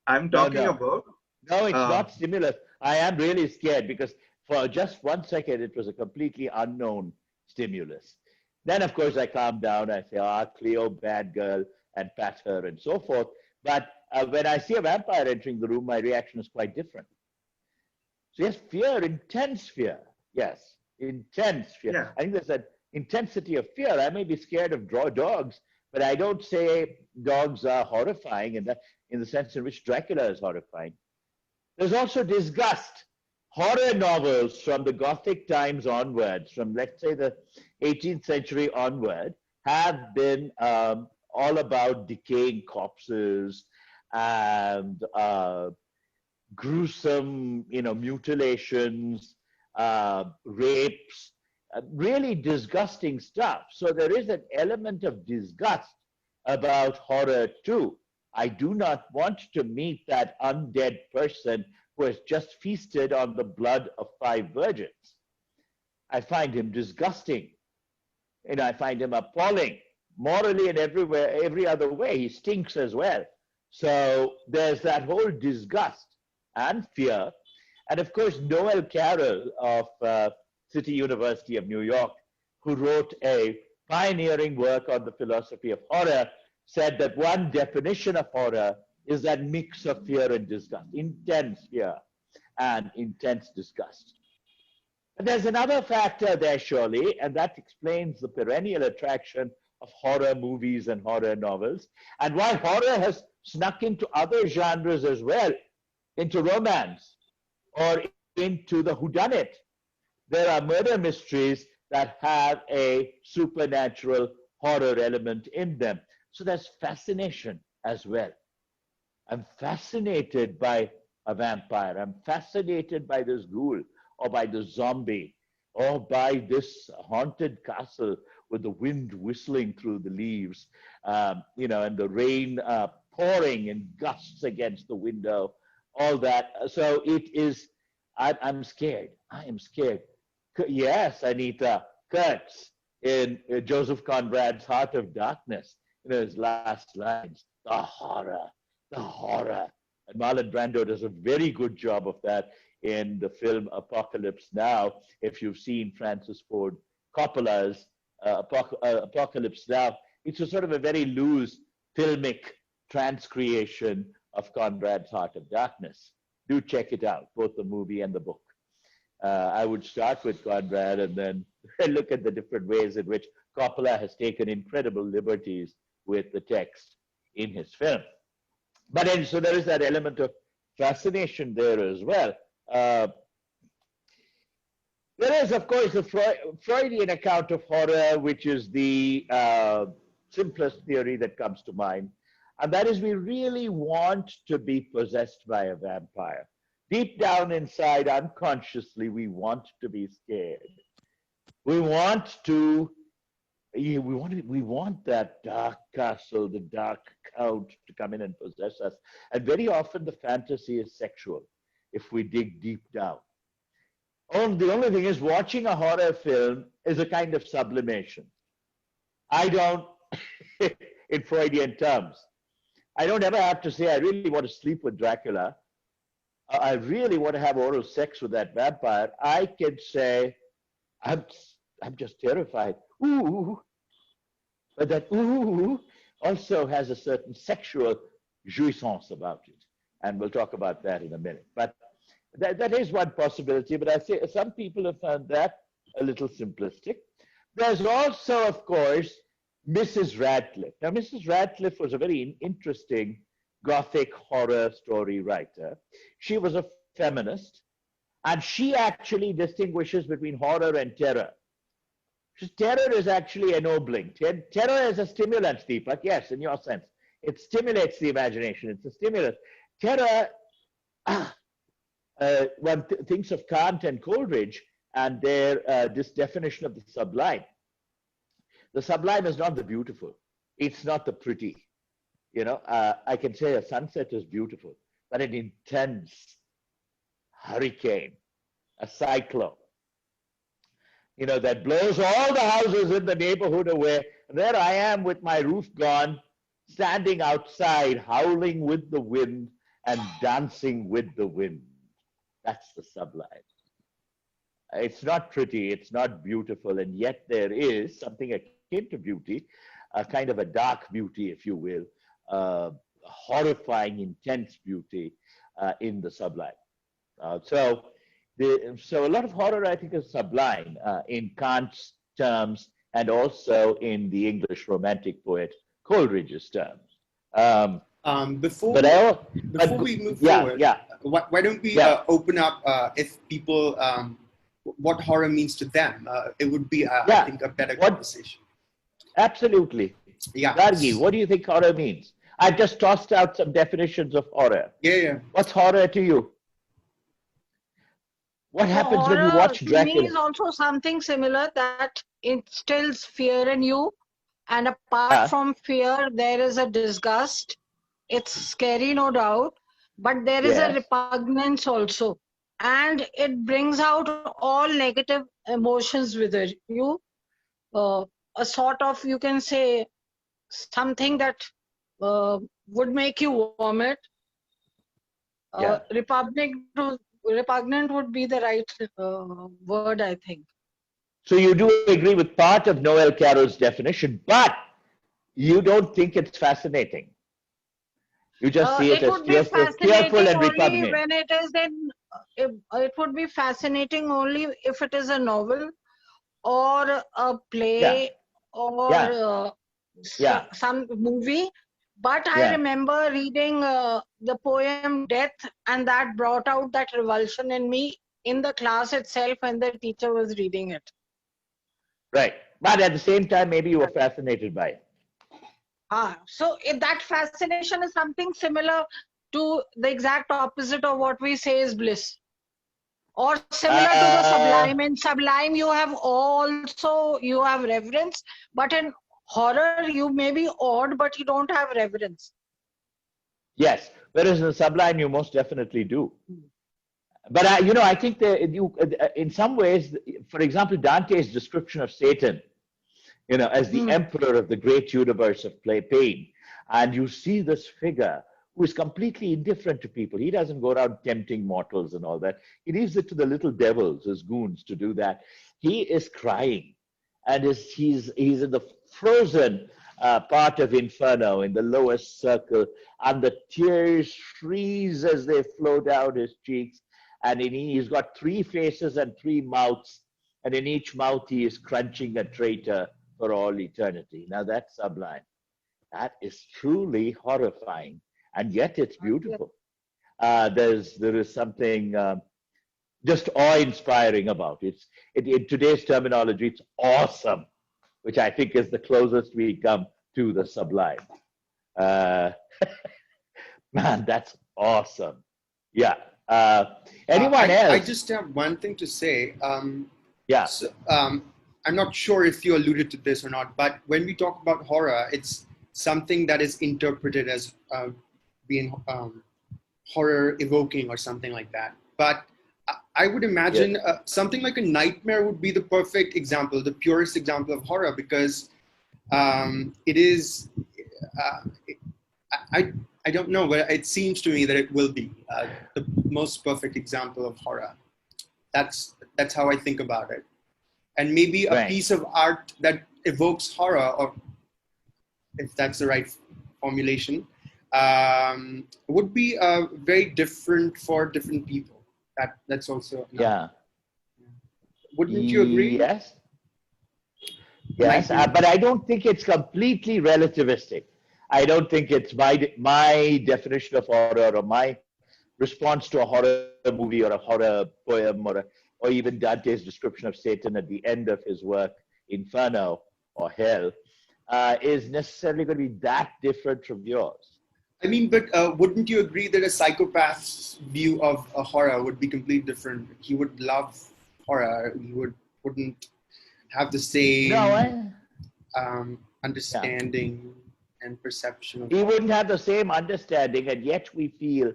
I'm talking about... No, it's not stimulus. I am really scared because for just 1 second, it was a completely unknown stimulus. Then, of course, I calm down. I say, Cleo, bad girl, and pat her and so forth. But when I see a vampire entering the room, my reaction is quite different. So yes, fear, intense fear. Yes, intense fear. Yeah. I think there's an intensity of fear. I may be scared of dogs, but I don't say dogs are horrifying in the sense in which Dracula is horrifying. There's also disgust. Horror novels from the Gothic times onwards, from let's say the 18th century onward, have been all about decaying corpses and gruesome, mutilations, rapes, really disgusting stuff. So there is an element of disgust about horror too. I do not want to meet that undead person who has just feasted on the blood of 5 virgins. I find him disgusting. I find him appalling, morally and every other way. He stinks as well. So there's that whole disgust and fear. And of course, Noel Carroll of City University of New York, who wrote a pioneering work on the philosophy of horror, said that one definition of horror is that mix of fear and disgust, intense fear and intense disgust. But there's another factor there, surely, and that explains the perennial attraction of horror movies and horror novels, and why horror has snuck into other genres as well, into romance or into the whodunit. There are murder mysteries that have a supernatural horror element in them. So there's fascination as well. I'm fascinated by a vampire. I'm fascinated by this ghoul or by the zombie or by this haunted castle with the wind whistling through the leaves, and the rain pouring in gusts against the window, all that. So it is, I'm scared. I am scared. Yes, Anita, Kurtz in Joseph Conrad's Heart of Darkness, his last lines, the horror. And Marlon Brando does a very good job of that in the film Apocalypse Now. If you've seen Francis Ford Coppola's Apocalypse Now, it's a sort of a very loose filmic transcreation of Conrad's Heart of Darkness. Do check it out, both the movie and the book. I would start with Conrad and then look at the different ways in which Coppola has taken incredible liberties with the text in his film. But then, so there is that element of fascination there as well. There is, of course, the Freudian account of horror, which is the simplest theory that comes to mind. And that is, we really want to be possessed by a vampire. Deep down inside, unconsciously, we want to be scared. We want that dark castle, the dark count to come in and possess us. And very often the fantasy is sexual, if we dig deep down. The only thing is, watching a horror film is a kind of sublimation. I don't, in Freudian terms, I don't ever have to say, I really want to sleep with Dracula. I really want to have oral sex with that vampire. I can say, I'm just terrified. Ooh. But that ooh also has a certain sexual jouissance about it. And we'll talk about that in a minute. But that is one possibility, but I say some people have found that a little simplistic. There's also, of course, Mrs. Radcliffe. Now, Mrs. Radcliffe was a very interesting Gothic horror story writer. She was a feminist, and she actually distinguishes between horror and terror. Terror is actually ennobling. Terror is a stimulant, Deepak, yes, in your sense. It stimulates the imagination. It's a stimulus. Terror, one thinks of Kant and Coleridge and their this definition of the sublime. The sublime is not the beautiful. It's not the pretty. You know, I can say a sunset is beautiful, but an intense hurricane, a cyclone, you know, that blows all the houses in the neighborhood away. And there I am with my roof gone, standing outside, howling with the wind and dancing with the wind. That's the sublime. It's not pretty, it's not beautiful, and yet there is something akin to beauty, a kind of a dark beauty, if you will, horrifying, intense beauty in the sublime. So a lot of horror, I think, is sublime in Kant's terms and also in the English Romantic poet Coleridge's terms. Before we move forward, why don't we open up if people, what horror means to them? It would be, I think, a better conversation. Absolutely. Yeah. Gargi, what do you think horror means? I just tossed out some definitions of horror. Yeah. What's horror to you? What happens when you watch Dracula? To me is also something similar that instills fear in you. And apart from fear, there is a disgust. It's scary, no doubt. But there is a repugnance also. And it brings out all negative emotions with you. A sort of, you can say, something that would make you vomit. Repugnant would be the right word, I think. So you do agree with part of Noel Carroll's definition, but you don't think it's fascinating. You just see it as fearful and repugnant. When it is it would be fascinating only if it is a novel or a play or some movie. But I remember reading the poem Death, and that brought out that revulsion in me in the class itself when the teacher was reading it. Right. But at the same time, maybe you were fascinated by it. So that fascination is something similar to the exact opposite of what we say is bliss. Or similar to the sublime. In sublime, you have reverence, but in horror, you may be awed, but you don't have reverence. Yes, whereas in the sublime, you most definitely do. But I think that in some ways, for example, Dante's description of Satan, as the emperor of the great universe of pain, and you see this figure who is completely indifferent to people. He doesn't go around tempting mortals and all that. He leaves it to the little devils, his goons, to do that. He is crying, and he's in the frozen part of Inferno, in the lowest circle, and the tears freeze as they flow down his cheeks. And he's got 3 faces and 3 mouths, and in each mouth he is crunching a traitor for all eternity. Now that's sublime. That is truly horrifying, and yet it's beautiful. There is something just awe-inspiring about it. In today's terminology, it's awesome, which I think is the closest we come to the sublime. Man, that's awesome. Yeah. Anyone else? I just have one thing to say. So, I'm not sure if you alluded to this or not, but when we talk about horror, it's something that is interpreted as being horror evoking or something like that. But I would imagine something like a nightmare would be the perfect example, the purest example of horror, because it is, I don't know, but it seems to me that it will be the most perfect example of horror. That's how I think about it. And maybe a piece of art that evokes horror, or if that's the right formulation, would be very different for different people. That's also Yeah. Wouldn't you agree? Yes. Yes, but I don't think it's completely relativistic. I don't think it's my definition of horror or my response to a horror movie or a horror poem or even Dante's description of Satan at the end of his work, Inferno or Hell, is necessarily going to be that different from yours. I mean, but wouldn't you agree that a psychopath's view of a horror would be completely different? He would love horror. He wouldn't have the same understanding and perception of he wouldn't have the same understanding, and yet we feel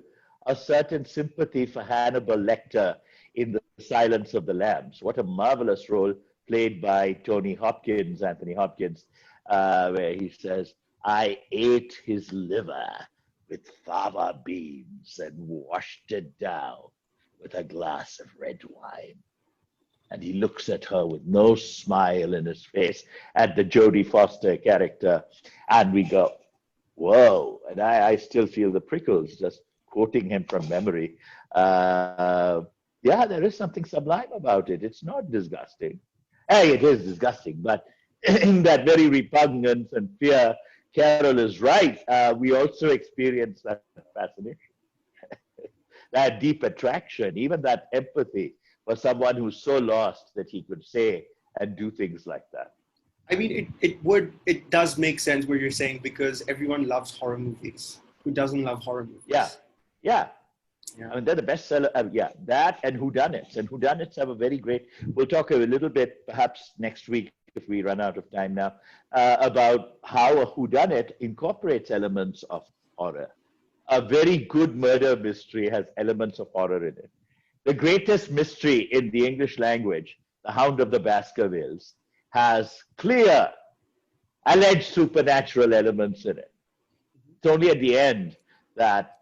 a certain sympathy for Hannibal Lecter in The Silence of the Lambs. What a marvelous role played by Anthony Hopkins, where he says, "I ate his liver with fava beans and washed it down with a glass of red wine." And he looks at her with no smile in his face, at the Jodie Foster character. And we go, whoa. And I still feel the prickles just quoting him from memory. Yeah, there is something sublime about it. It's not disgusting. Hey, it is disgusting, but in that very repugnance and fear, Carroll is right. We also experience that fascination, that deep attraction, even that empathy for someone who's so lost that he could say and do things like that. I mean, it does make sense what you're saying, because everyone loves horror movies. Who doesn't love horror movies? Yeah. I mean, they're the bestseller. That and whodunits. And whodunits have a very great, we'll talk a little bit perhaps next week if we run out of time now, about how a whodunit incorporates elements of horror. A very good murder mystery has elements of horror in it. The greatest mystery in the English language, The Hound of the Baskervilles, has clear, alleged supernatural elements in it. It's only at the end that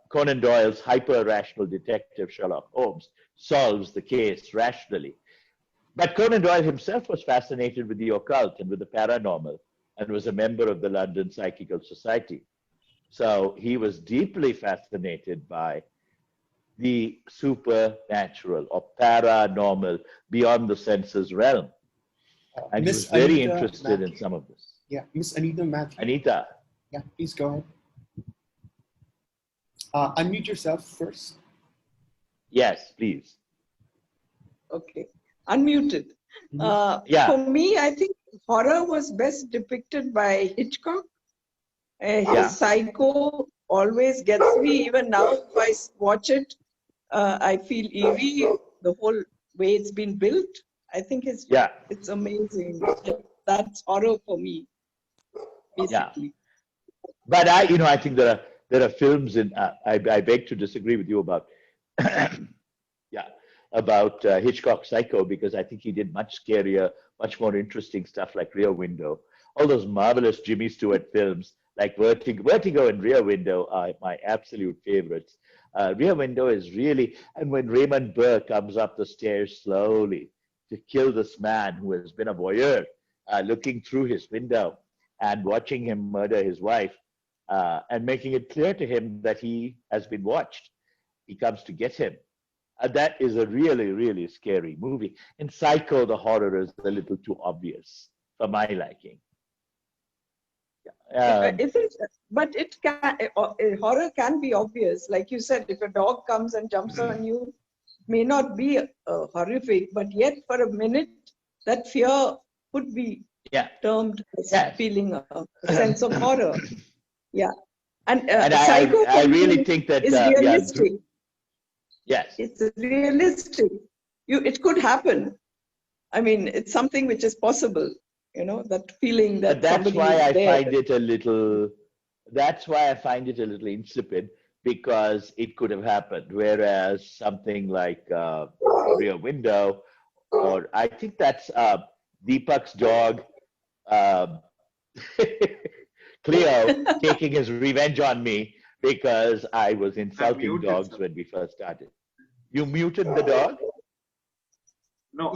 Conan Doyle's hyper-rational detective Sherlock Holmes solves the case rationally. But Conan Doyle himself was fascinated with the occult and with the paranormal and was a member of the London Psychical Society. So he was deeply fascinated by the supernatural or paranormal beyond the senses realm. And he was very interested in some of this. Yeah, Miss Anita Matthew. Anita. Yeah, please go ahead. Unmute yourself first. Yes, please. Okay, unmuted. For me, I think horror was best depicted by Hitchcock. His Psycho always gets me. Even now, if I watch it, I feel eerie. The whole way it's been built, I think it's amazing. That's horror for me, basically. But I think there are films in. I beg to disagree with you about about Hitchcock's Psycho, because I think he did much scarier, much more interesting stuff like Rear Window. All those marvelous Jimmy Stewart films like Vertigo and Rear Window are my absolute favorites. Rear Window is really, and when Raymond Burr comes up the stairs slowly to kill this man who has been a voyeur, looking through his window and watching him murder his wife, and making it clear to him that he has been watched. He comes to get him. That is a really, really scary movie. In Psycho, the horror is a little too obvious for my liking. But it can, horror can be obvious. Like you said, if a dog comes and jumps on you, may not be horrific, but yet for a minute, that fear could be termed as feeling a sense of horror. Yeah. And Psycho I really think that is realistic. Yes. It's realistic. It could happen. I mean, it's something which is possible. That feeling that that's why I there. find it a little. That's why I find it a little insipid, because it could have happened. Whereas something like Rear Window, or I think that's Deepak's dog, Cleo, taking his revenge on me because I was insulting dogs when we first started. You muted the dog? No,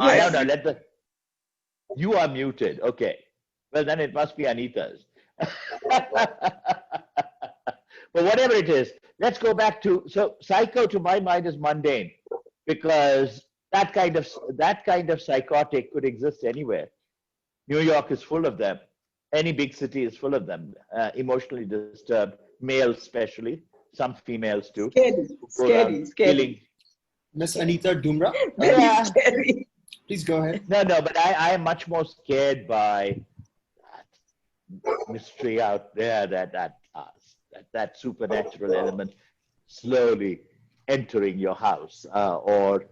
You are muted. Okay. Well, then it must be Anita's. But whatever it is, let's go back to, so psycho to my mind is mundane, because that kind of psychotic could exist anywhere. New York is full of them. Any big city is full of them. Emotionally disturbed, males especially, some females too. Scary. Killing. Miss Anita Dumra, Very scary. please go ahead. No, but I am much more scared by mystery out there, that supernatural element slowly entering your house, or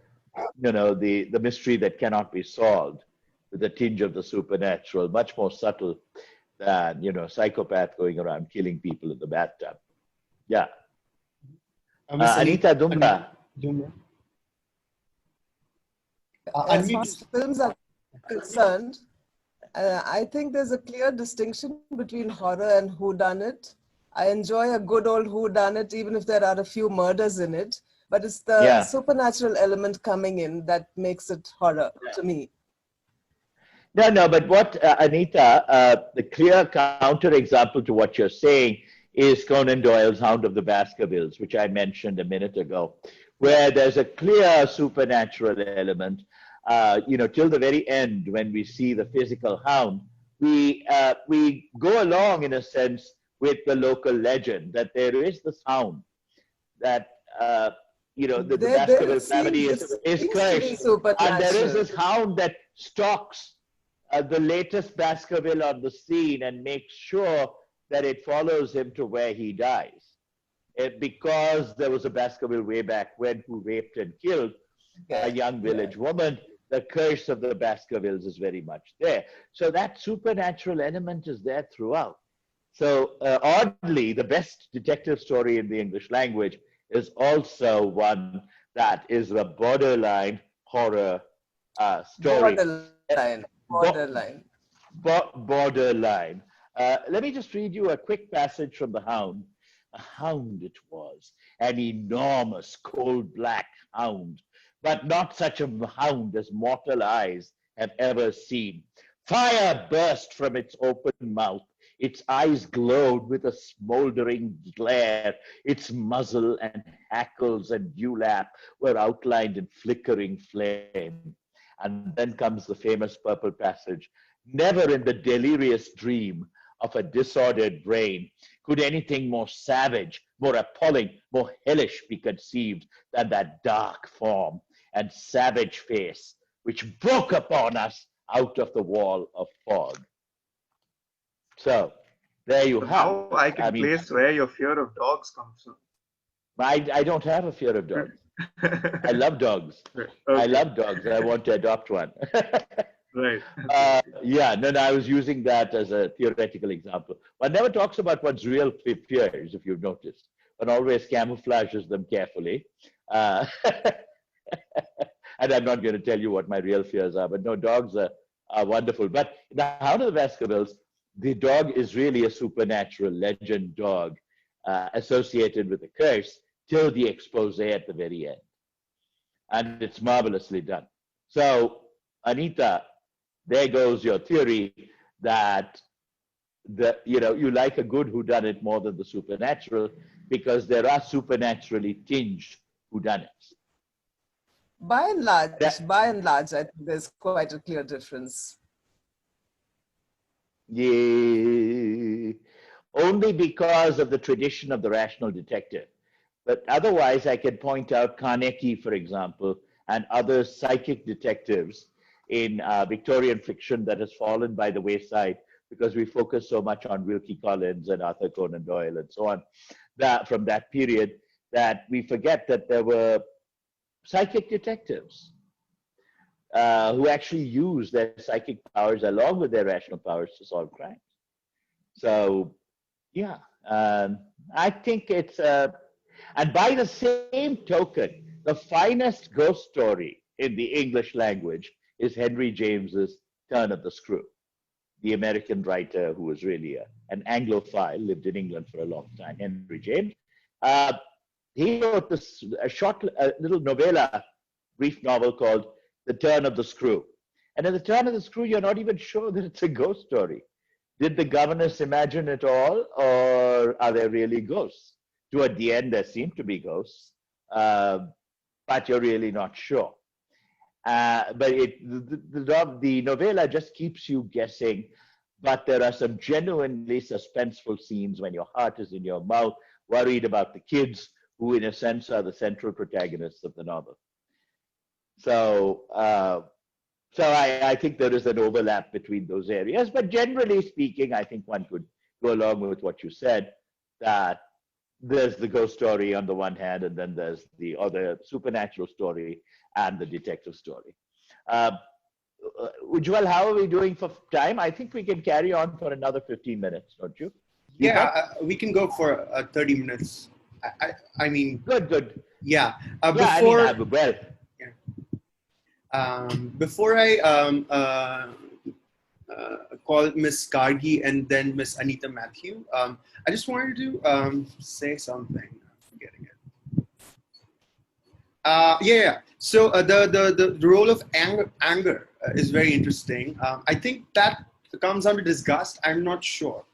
the mystery that cannot be solved with a tinge of the supernatural, much more subtle than psychopath going around killing people in the bathtub. Yeah. Anita Dumra. As far as films are concerned, I think there's a clear distinction between horror and whodunit. I enjoy a good old whodunit, even if there are a few murders in it. But it's the supernatural element coming in that makes it horror to me. No, but what, Anita, the clear counterexample to what you're saying is Conan Doyle's Hound of the Baskervilles, which I mentioned a minute ago, where there's a clear supernatural element. Till the very end, when we see the physical hound, we go along in a sense with the local legend that there is this hound that the Baskerville family is cursed, and there is this hound that stalks the latest Baskerville on the scene and makes sure that it follows him to where he dies. Because there was a Baskerville way back when who raped and killed a young village woman, the curse of the Baskervilles is very much there. So that supernatural element is there throughout. So oddly, the best detective story in the English language is also one that is a borderline horror story. Borderline. Borderline. Let me just read you a quick passage from The Hound. A hound it was, an enormous coal black hound, but not such a hound as mortal eyes have ever seen. Fire burst from its open mouth. Its eyes glowed with a smoldering glare. Its muzzle and hackles and dewlap were outlined in flickering flame. And then comes the famous purple passage. Never in the delirious dream of a disordered brain could anything more savage, more appalling, more hellish be conceived than that dark form and savage face which broke upon us out of the wall of fog. So there you have it. Now I can place where your fear of dogs comes from. I don't have a fear of dogs. I love dogs. Okay. I love dogs. I want to adopt one. Right. I was using that as a theoretical example. One never talks about one's real fears, if you've noticed. One always camouflages them carefully. And I'm not going to tell you what my real fears are, but no, dogs are wonderful. But in the Hound of the Baskervilles, the dog is really a supernatural legend dog associated with a curse till the expose at the very end. And it's marvelously done. So, Anita, there goes your theory that you like a good whodunit more than the supernatural because there are supernaturally tinged whodunits. By and large, I think there's quite a clear difference. Yeah, only because of the tradition of the rational detective. But otherwise, I could point out Carnegie, for example, and other psychic detectives in Victorian fiction that has fallen by the wayside because we focus so much on Wilkie Collins and Arthur Conan Doyle and so on, that from that period, that we forget that there were psychic detectives who actually use their psychic powers along with their rational powers to solve crimes. So, yeah, I think it's, and by the same token, the finest ghost story in the English language is Henry James's Turn of the Screw, the American writer who was really an Anglophile, lived in England for a long time, Henry James. He wrote this little novella, brief novel called The Turn of the Screw. And in The Turn of the Screw, you're not even sure that it's a ghost story. Did the governess imagine it all, or are there really ghosts? toward the end there seem to be ghosts, but you're really not sure. But the novella just keeps you guessing, but there are some genuinely suspenseful scenes when your heart is in your mouth, worried about the kids who in a sense are the central protagonists of the novel. So, I think there is an overlap between those areas, but generally speaking, I think one could go along with what you said, that there's the ghost story on the one hand, and then there's the other supernatural story and the detective story. Ujjwal, how are we doing for time? I think we can carry on for another 15 minutes, don't you? Yeah, we can go for 30 minutes. I mean, good. Yeah. Before I call Miss Gargi and then Miss Anita Matthew, I just wanted to say something. I'm forgetting it. Yeah. So the role of anger is very interesting. I think that comes under disgust. I'm not sure.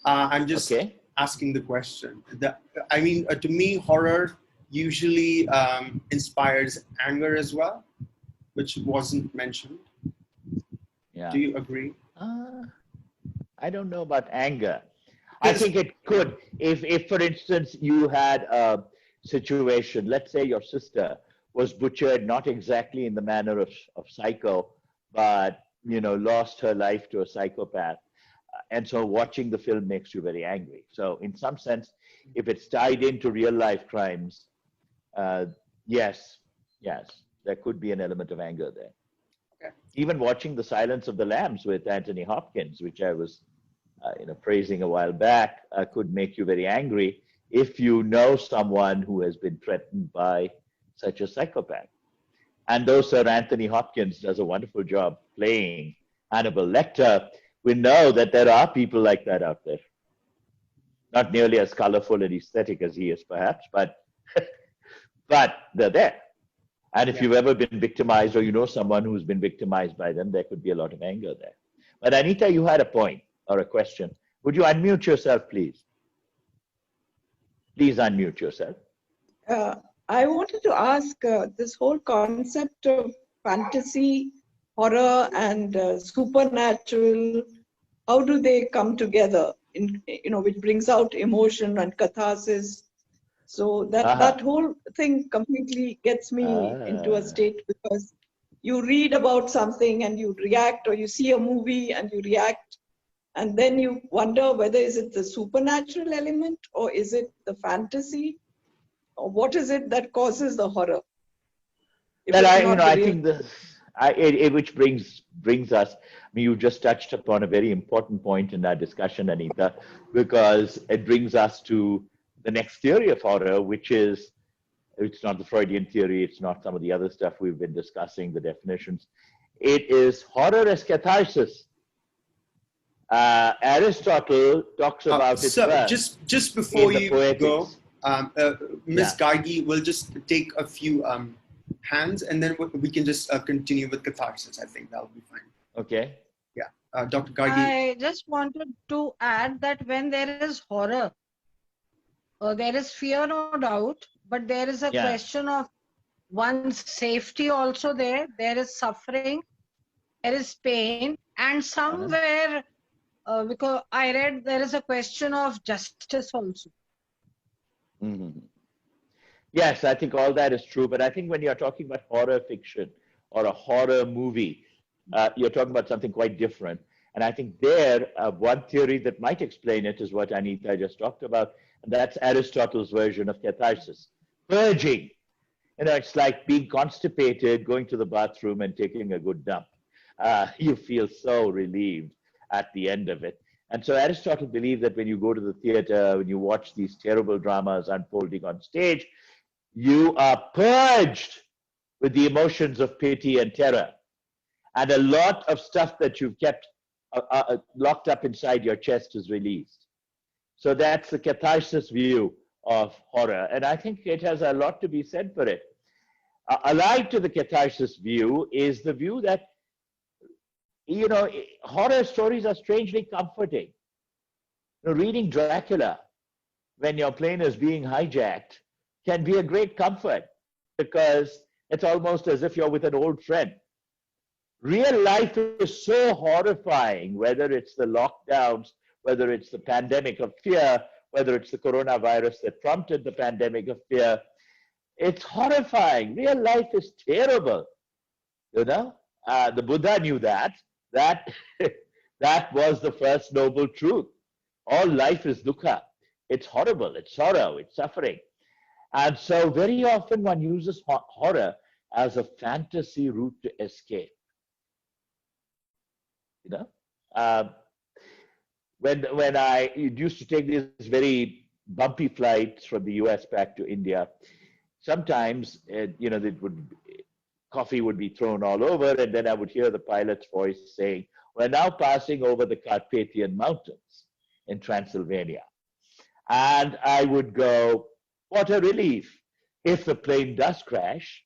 I'm just asking the question. I mean, to me, horror usually inspires anger as well, which wasn't mentioned. Yeah. Do you agree? I don't know about anger. I think it could. If for instance, you had a situation, let's say your sister was butchered, not exactly in the manner of Psycho, but, lost her life to a psychopath. And so watching the film makes you very angry. So in some sense, if it's tied into real life crimes, yes, there could be an element of anger there. Okay. Even watching The Silence of the Lambs with Anthony Hopkins, which I was praising a while back, could make you very angry if you know someone who has been threatened by such a psychopath. And though Sir Anthony Hopkins does a wonderful job playing Hannibal Lecter, we know that there are people like that out there. Not nearly as colorful and aesthetic as he is, perhaps, but they're there. And if you've ever been victimized or you know someone who's been victimized by them, there could be a lot of anger there. But Anita, you had a point or a question. Would you unmute yourself, please? Please unmute yourself. I wanted to ask this whole concept of fantasy, horror, and supernatural, how do they come together? Which brings out emotion and catharsis. So that whole thing completely gets me into a state, because you read about something and you react, or you see a movie and you react, and then you wonder whether is it the supernatural element or is it the fantasy, or what is it that causes the horror? Well, I think this, which brings us. I mean, you just touched upon a very important point in our discussion, Anita, because it brings us to the next theory of horror, which is, it's not the Freudian theory, it's not some of the other stuff we've been discussing, the definitions. It is horror as catharsis. Aristotle talks about it first. Just before you Poetics. go, Ms. Gargi will just take a few hands, and then we can just continue with catharsis. I think that'll be fine. Okay. Yeah. Dr. Gargi. I just wanted to add that when there is horror, there is fear, no doubt, but there is a question of one's safety also there. There is suffering, there is pain, and somewhere, because I read, there is a question of justice also. Mm-hmm. Yes, I think all that is true, but I think when you're talking about horror fiction or a horror movie, you're talking about something quite different. And I think there, one theory that might explain it is what Anita just talked about, and that's Aristotle's version of catharsis. Purging. It's like being constipated, going to the bathroom and taking a good dump. You feel so relieved at the end of it. And so Aristotle believed that when you go to the theater, when you watch these terrible dramas unfolding on stage, you are purged with the emotions of pity and terror. And a lot of stuff that you've kept locked up inside your chest is released. So that's the catharsis view of horror. And I think it has a lot to be said for it. Allied to the catharsis view is the view that, horror stories are strangely comforting. Reading Dracula when your plane is being hijacked can be a great comfort because it's almost as if you're with an old friend. Real life is so horrifying, whether it's the lockdowns, whether it's the pandemic of fear, whether it's the coronavirus that prompted the pandemic of fear. It's horrifying. Real life is terrible. You know, the Buddha knew that. That that was the first noble truth. All life is dukkha. It's horrible. It's sorrow. It's suffering. And so very often one uses horror as a fantasy route to escape. You know, when I used to take these very bumpy flights from the US back to India, sometimes coffee would be thrown all over, and then I would hear the pilot's voice saying, "We're now passing over the Carpathian Mountains in Transylvania." And I would go, "What a relief. If the plane does crash,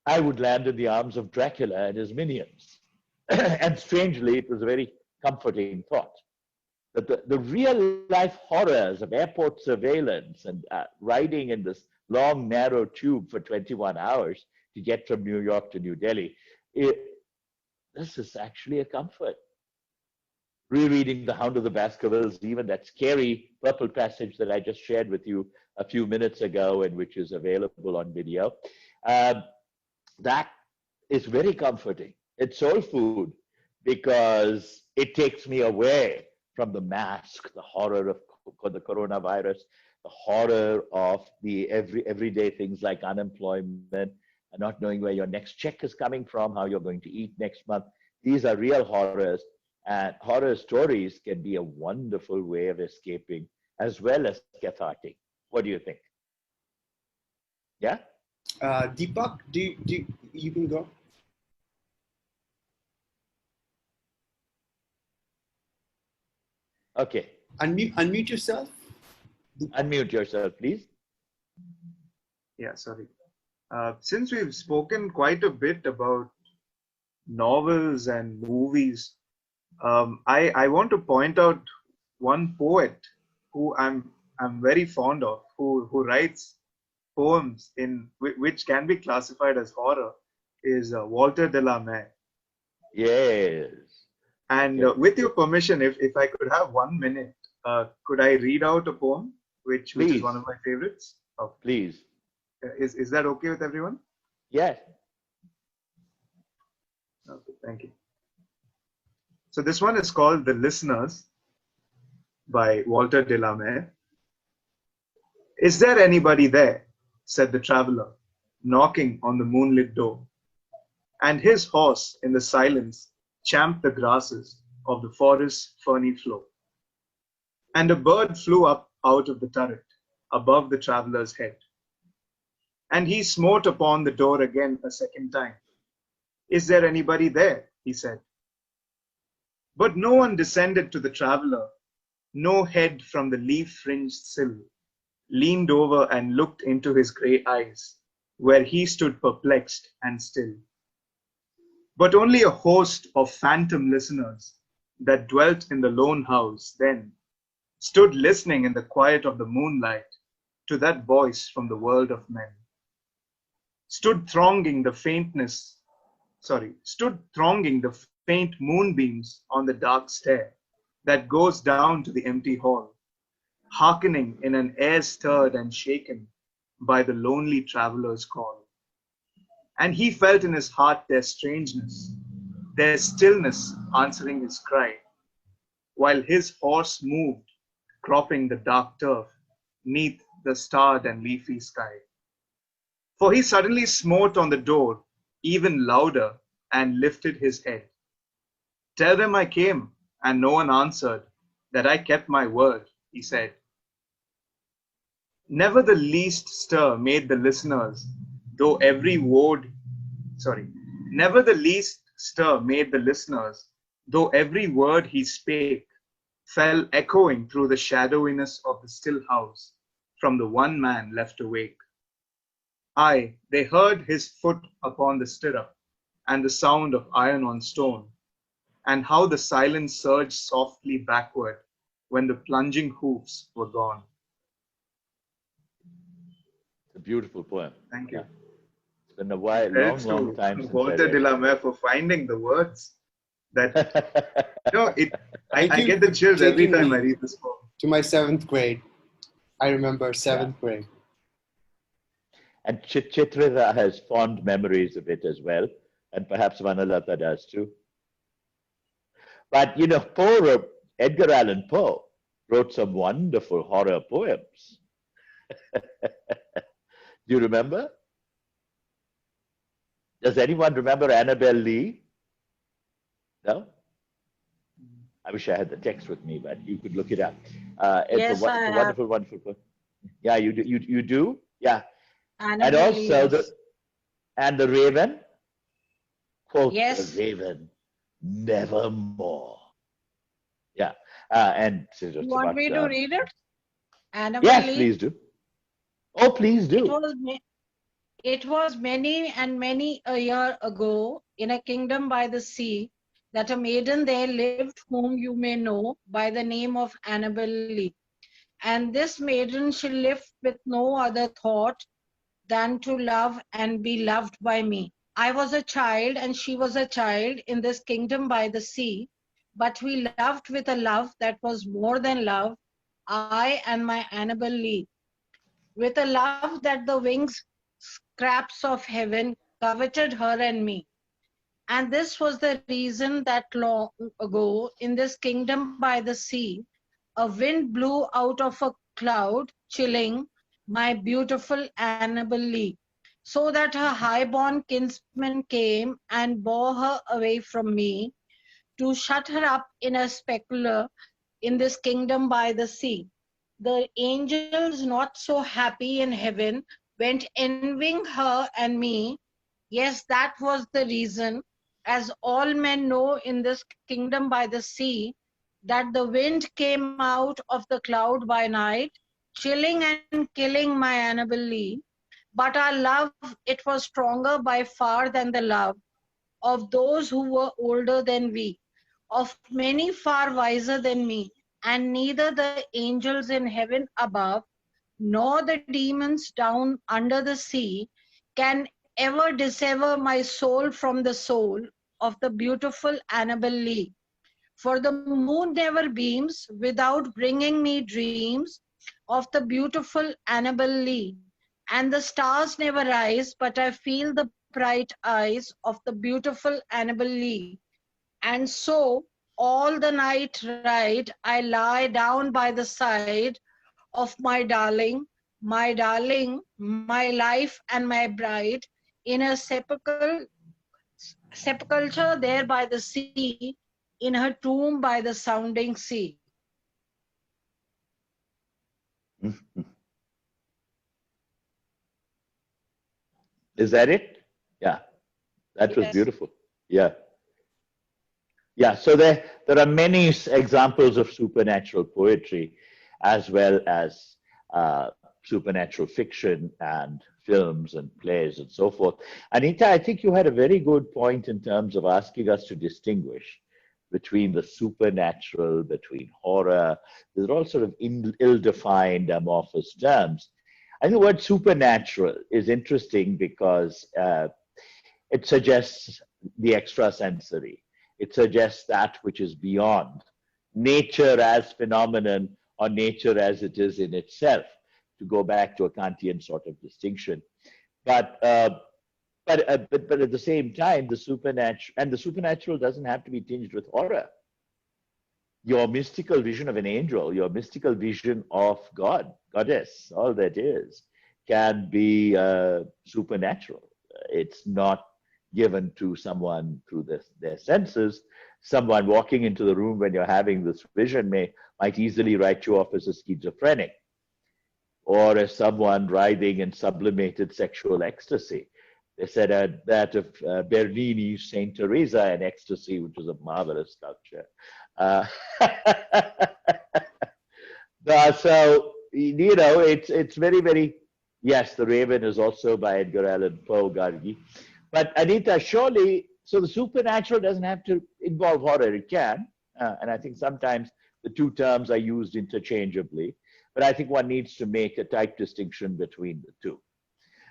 I would land in the arms of Dracula and his minions." And strangely, it was a very comforting thought. But the real life horrors of airport surveillance and riding in this long, narrow tube for 21 hours to get from New York to New Delhi, this is actually a comfort. Rereading The Hound of the Baskervilles, even that scary purple passage that I just shared with you a few minutes ago and which is available on video, that is very comforting. It's soul food because it takes me away from the mask, the horror of the coronavirus, the horror of the everyday things like unemployment and not knowing where your next check is coming from, how you're going to eat next month. These are real horrors, and horror stories can be a wonderful way of escaping as well as cathartic. What do you think? Yeah? Deepak, you can go. Okay. Unmute yourself. Unmute yourself, please. Yeah, sorry. Since we've spoken quite a bit about novels and movies, I want to point out one poet who I'm very fond of, who writes poems which can be classified as horror, is Walter de la Mare. Yes. And with your permission, if I could have 1 minute, could I read out a poem which is one of my favorites? Oh. Please. Is that okay with everyone? Yes. Okay, thank you. So this one is called The Listeners by Walter de la Mare. "Is there anybody there?" said the traveler, knocking on the moonlit door. And his horse in the silence champed the grasses of the forest's ferny floor. And a bird flew up out of the turret above the traveler's head. And he smote upon the door again a second time. "Is there anybody there?" he said. But no one descended to the traveler. No head from the leaf-fringed sill leaned over and looked into his grey eyes, where he stood perplexed and still. But only a host of phantom listeners that dwelt in the lone house then stood listening in the quiet of the moonlight to that voice from the world of men. Stood thronging the faint moonbeams on the dark stair that goes down to the empty hall, hearkening in an air stirred and shaken by the lonely traveler's call. And he felt in his heart their strangeness, their stillness answering his cry, while his horse moved, cropping the dark turf neath the starred and leafy sky. For he suddenly smote on the door even louder and lifted his head. "Tell them I came," and no one answered, "that I kept my word," he said. Never the least stir made the listeners, though every word he spake fell echoing through the shadowiness of the still house from the one man left awake. Aye, they heard his foot upon the stirrup and the sound of iron on stone, and how the silence surged softly backward when the plunging hoofs were gone. a beautiful poem. Thank you. It's been a while, Credits long to time since I Walter read de it. la Mare for finding the words that, Thank I you get the chills every taking time me I read this poem. to my 7th grade. I remember 7th grade. And Chitrita has fond memories of it as well, and perhaps Vanalata does too. But you know, Edgar Allan Poe wrote some wonderful horror poems. Do you remember? Does anyone remember Annabel Lee? No? I wish I had the text with me, but you could look it up. It's a wonderful, wonderful poem. Yeah, you do. You do? Yeah. Annabelle And also Lee, the Raven. Quote yes. the Raven, nevermore. Yeah. And so You want me to read it? Annabelle yes, Lee? please do. Oh, please do. It was many and many a year ago in a kingdom by the sea that a maiden there lived whom you may know by the name of Annabel Lee. And this maiden she lived with no other thought than to love and be loved by me. I was a child and she was a child in this kingdom by the sea, but we loved with a love that was more than love, I and my Annabel Lee, with a love that the wings scraps of heaven coveted her and me. And this was the reason that long ago in this kingdom by the sea, a wind blew out of a cloud, chilling my beautiful Annabel Lee, so that her high-born kinsman came and bore her away from me to shut her up in a specular in this kingdom by the sea. The angels, not so happy in heaven, went envying her and me. Yes, that was the reason, as all men know in this kingdom by the sea, that the wind came out of the cloud by night, chilling and killing my Annabel Lee. But our love, it was stronger by far than the love of those who were older than we, of many far wiser than me, and neither the angels in heaven above nor the demons down under the sea can ever dissever my soul from the soul of the beautiful Annabel Lee. For the moon never beams without bringing me dreams of the beautiful Annabel Lee, and the stars never rise, but I feel the bright eyes of the beautiful Annabel Lee. And so all the night ride I lie down by the side of my darling, my life and my bride, in a sepulchre there by the sea, in her tomb by the sounding sea. Is that it? Yeah, that was beautiful. Yeah. Yeah, so there are many examples of supernatural poetry as well as supernatural fiction and films and plays and so forth. Anita, I think you had a very good point in terms of asking us to distinguish between the supernatural, between horror. These are all sort of ill-defined amorphous terms. I think the word supernatural is interesting because it suggests the extrasensory. It suggests that which is beyond nature as phenomenon or nature as it is in itself, to go back to a Kantian sort of distinction. But at the same time, the supernatural doesn't have to be tinged with horror. Your mystical vision of an angel, your mystical vision of God, goddess, all that is, can be supernatural. It's not given to someone through their senses. Someone walking into the room when you're having this vision might easily write you off as a schizophrenic, or as someone writhing in sublimated sexual ecstasy. They said that of Bernini's Saint Teresa in Ecstasy, which was a marvelous sculpture. So, you know, it's very, very, yes, The Raven is also by Edgar Allan Poe, Gargi. But Anita, surely, so the supernatural doesn't have to involve horror. It can. And I think sometimes the two terms are used interchangeably. But I think one needs to make a tight distinction between the two.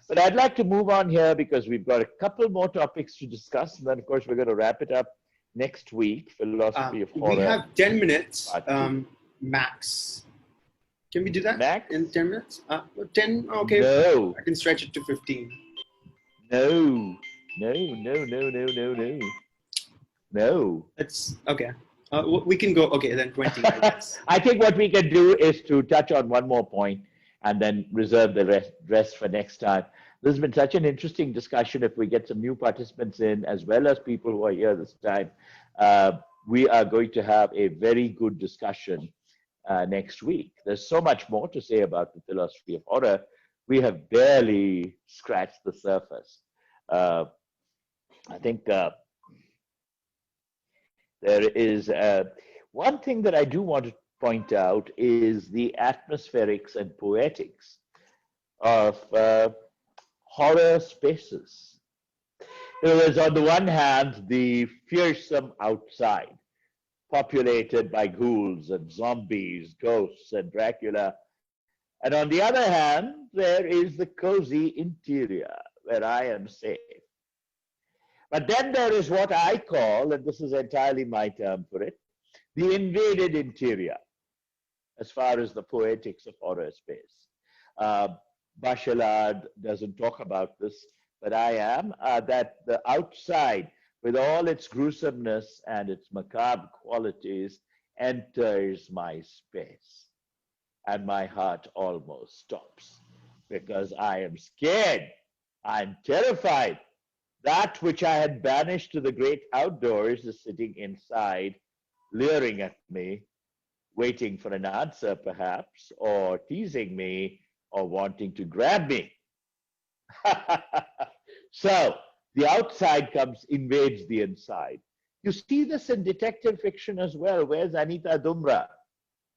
But I'd like to move on here because we've got a couple more topics to discuss. And then, of course, we're going to wrap it up next week, Philosophy of Horror. We have 10 minutes max. Can we do that max? in 10 minutes? 10? Okay. No. I can stretch it to 15. No. No. That's okay. We can go, okay, then 20, I guess. I think what we can do is to touch on one more point and then reserve the rest for next time. This has been such an interesting discussion. If we get some new participants in, as well as people who are here this time, we are going to have a very good discussion next week. There's so much more to say about the philosophy of horror. We have barely scratched the surface. I think there is one thing that I do want to point out is the atmospherics and poetics of horror spaces. There is, on the one hand, the fearsome outside, populated by ghouls and zombies, ghosts and Dracula. And on the other hand, there is the cozy interior where I am safe. But then there is what I call, and this is entirely my term for it, the invaded interior, as far as the poetics of horror space. Bachelard doesn't talk about this, but I am, that the outside, with all its gruesomeness and its macabre qualities, enters my space. And my heart almost stops because I am scared. I'm terrified. That which I had banished to the great outdoors is sitting inside, leering at me, waiting for an answer perhaps, or teasing me, or wanting to grab me. So the outside invades the inside. You see this in detective fiction as well. Where's Anita Dumra?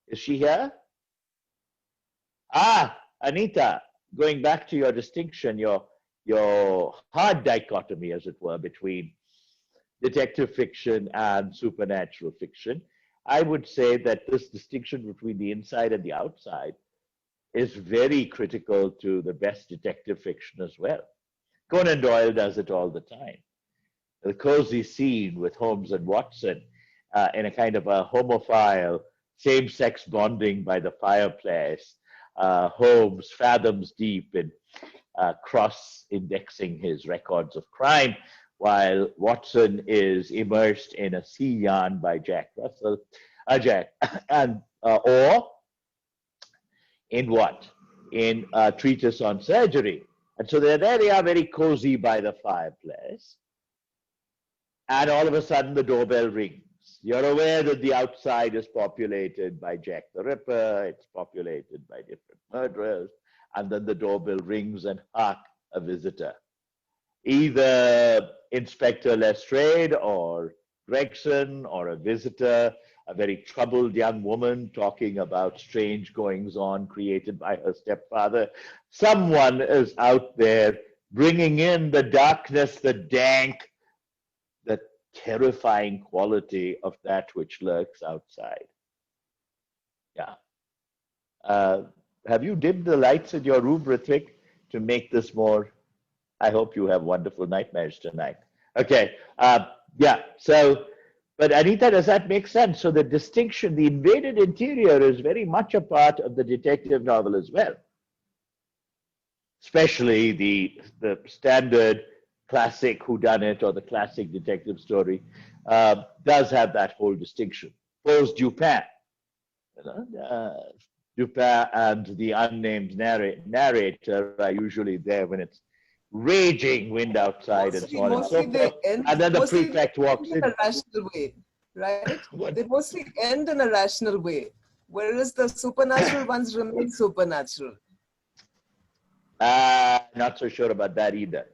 Is she here? Ah, Anita, going back to your distinction, your hard dichotomy, as it were, between detective fiction and supernatural fiction. I would say that this distinction between the inside and the outside is very critical to the best detective fiction as well. Conan Doyle does it all the time. The cozy scene with Holmes and Watson in a kind of a homophile, same-sex bonding by the fireplace. Holmes fathoms deep in cross-indexing his records of crime, while Watson is immersed in a sea yarn by Jack Russell, or in what? In a treatise on surgery. And so there they are, very cozy by the fireplace. And all of a sudden the doorbell rings. You're aware that the outside is populated by Jack the Ripper, it's populated by different murderers, and then the doorbell rings and hark, a visitor. Either Inspector Lestrade or Gregson or a visitor, a very troubled young woman talking about strange goings-on created by her stepfather. Someone is out there bringing in the darkness, the dank, the terrifying quality of that which lurks outside. Yeah. Have you dimmed the lights in your room, Ritvik, to make this more? I hope you have wonderful nightmares tonight. Okay. Yeah. So, but Anita, does that make sense? So the distinction, the invaded interior is very much a part of the detective novel as well. Especially the standard classic whodunit or the classic detective story does have that whole distinction. Poe's Dupin. Dupin and the unnamed narrator are usually there when it's raging wind outside and so on and so forth. And then the prefect walks in. In a rational way, right? They mostly end in a rational way, whereas the supernatural ones remain supernatural. Not so sure about that either.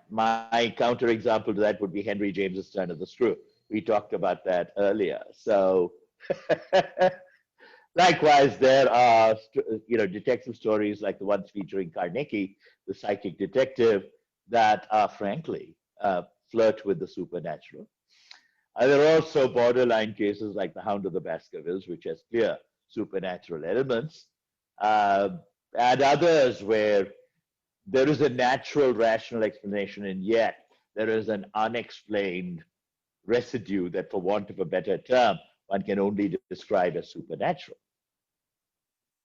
My counterexample to that would be Henry James's Turn of the Screw. We talked about that earlier. So, likewise, there are detective stories like the ones featuring Carnegie, the psychic detective, that are frankly flirt with the supernatural. There are also borderline cases like The Hound of the Baskervilles, which has clear supernatural elements, and others where there is a natural rational explanation, and yet there is an unexplained residue that, for want of a better term, one can only describe as supernatural.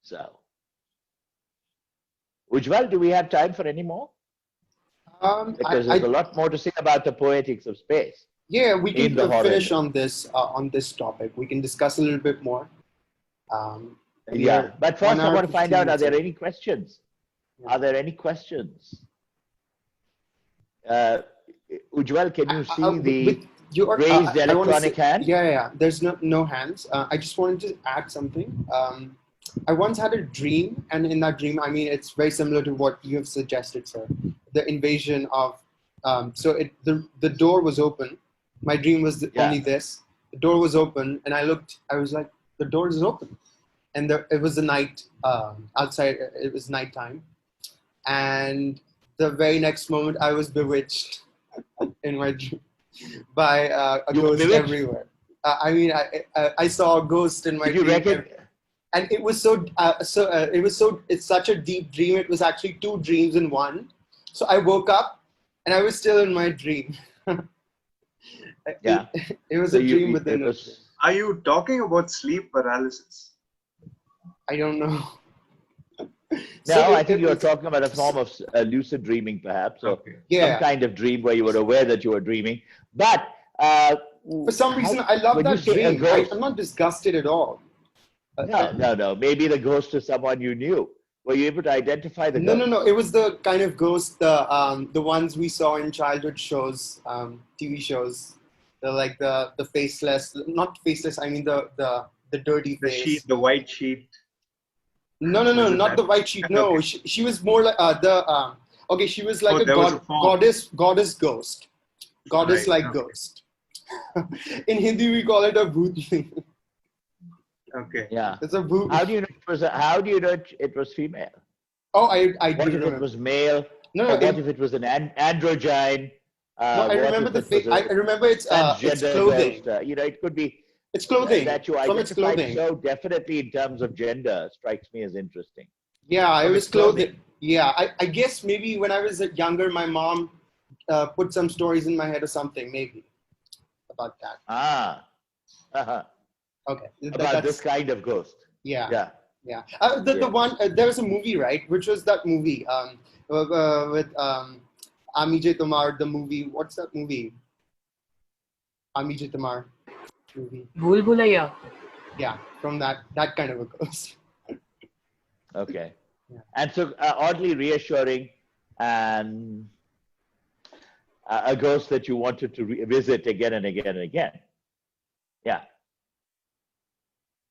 So, Ujjwal, do we have time for any more? Because there's a lot more to say about the poetics of space. Yeah, we can finish on this topic. We can discuss a little bit more. Yeah, but first I want to find out, are there any questions? Are there any questions? Ujjwal, can you see the raised electronic hand? Yeah. There's no hands. I just wanted to add something. I once had a dream, and in that dream, I mean, it's very similar to what you have suggested, sir. The invasion of, the door was open. My dream was only this. The door was open, and I was like, the door is open. And it was the night, outside, it was nighttime. And the very next moment, I was bewitched in my dream by a ghost everywhere. I saw a ghost in my dream. And it was it's such a deep dream. It was actually two dreams in one. So I woke up and I was still in my dream. Yeah. It was a dream within a dream. Are you talking about sleep paralysis? I don't know. No, I think you're talking about a form of lucid dreaming, perhaps, or some kind of dream where you were aware that you were dreaming. But for some reason, I love that dream. I'm not disgusted at all. No. Maybe the ghost is someone you knew. Were you able to identify the ghost? No. It was the kind of ghost, the ones we saw in childhood shows, TV shows. Like the faceless, not faceless. I mean the dirty face. The sheet, the white sheet. No, not the white sheet. No, she was more like she was like a goddess ghost, goddess-like ghost. In Hindi, we call it a bhootni. Okay. Yeah. It's a bhoot. How do you know it was female? Oh, I what if it was male? No. What if it was an androgyne? No, I remember the face. I remember it's clothing. Ghost, it could be. It's clothing. That you from its clothing. So definitely in terms of gender strikes me as interesting. Yeah, it was clothing. Yeah, I guess maybe when I was younger, my mom put some stories in my head or something, maybe, about that. Okay. About this kind of ghost. Yeah. The one, there was a movie, right? Which was that movie with Amijay Tomar, the movie. What's that movie? Amijay Tomar movie. Bhool Bhulaiya. Yeah, from that kind of a ghost. Okay. Yeah. And so oddly reassuring, and a ghost that you wanted to visit again and again and again. Yeah.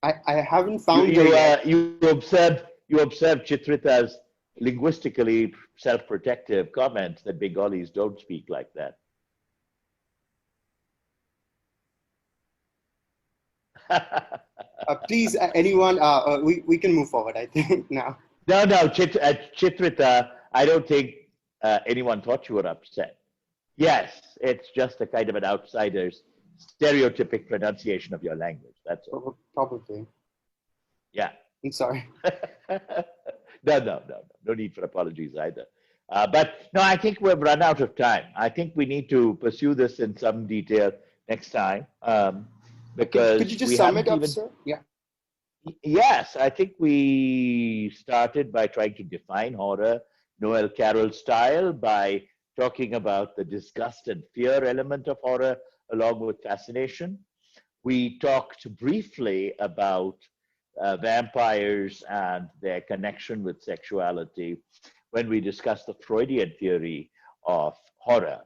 I haven't found it. You observed Chitrita's linguistically self-protective comments that Bengalis don't speak like that. Please, anyone, we can move forward, I think, now. No, Chitrita, I don't think anyone thought you were upset. Yes, it's just a kind of an outsider's stereotypic pronunciation of your language. That's all. Probably. Yeah. I'm sorry. No need for apologies either. But no, I think we've run out of time. I think we need to pursue this in some detail next time. Because could you just sum it up, sir? Yeah. Yes, I think we started by trying to define horror, Noel Carroll style, by talking about the disgust and fear element of horror along with fascination. We talked briefly about vampires and their connection with sexuality when we discussed the Freudian theory of horror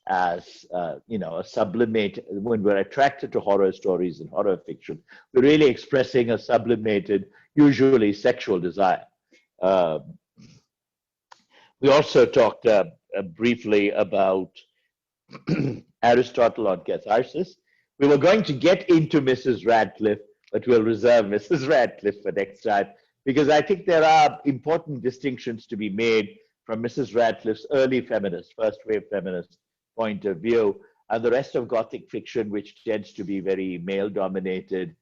as a sublimate. When we're attracted to horror stories and horror fiction, we're really expressing a sublimated, usually sexual desire. We also talked briefly about Aristotle on catharsis. We were going to get into Mrs. Radcliffe, but we'll reserve Mrs. Radcliffe for next time, because I think there are important distinctions to be made from Mrs. Radcliffe's early feminist, first wave feminist point of view, and the rest of Gothic fiction, which tends to be very male-dominated,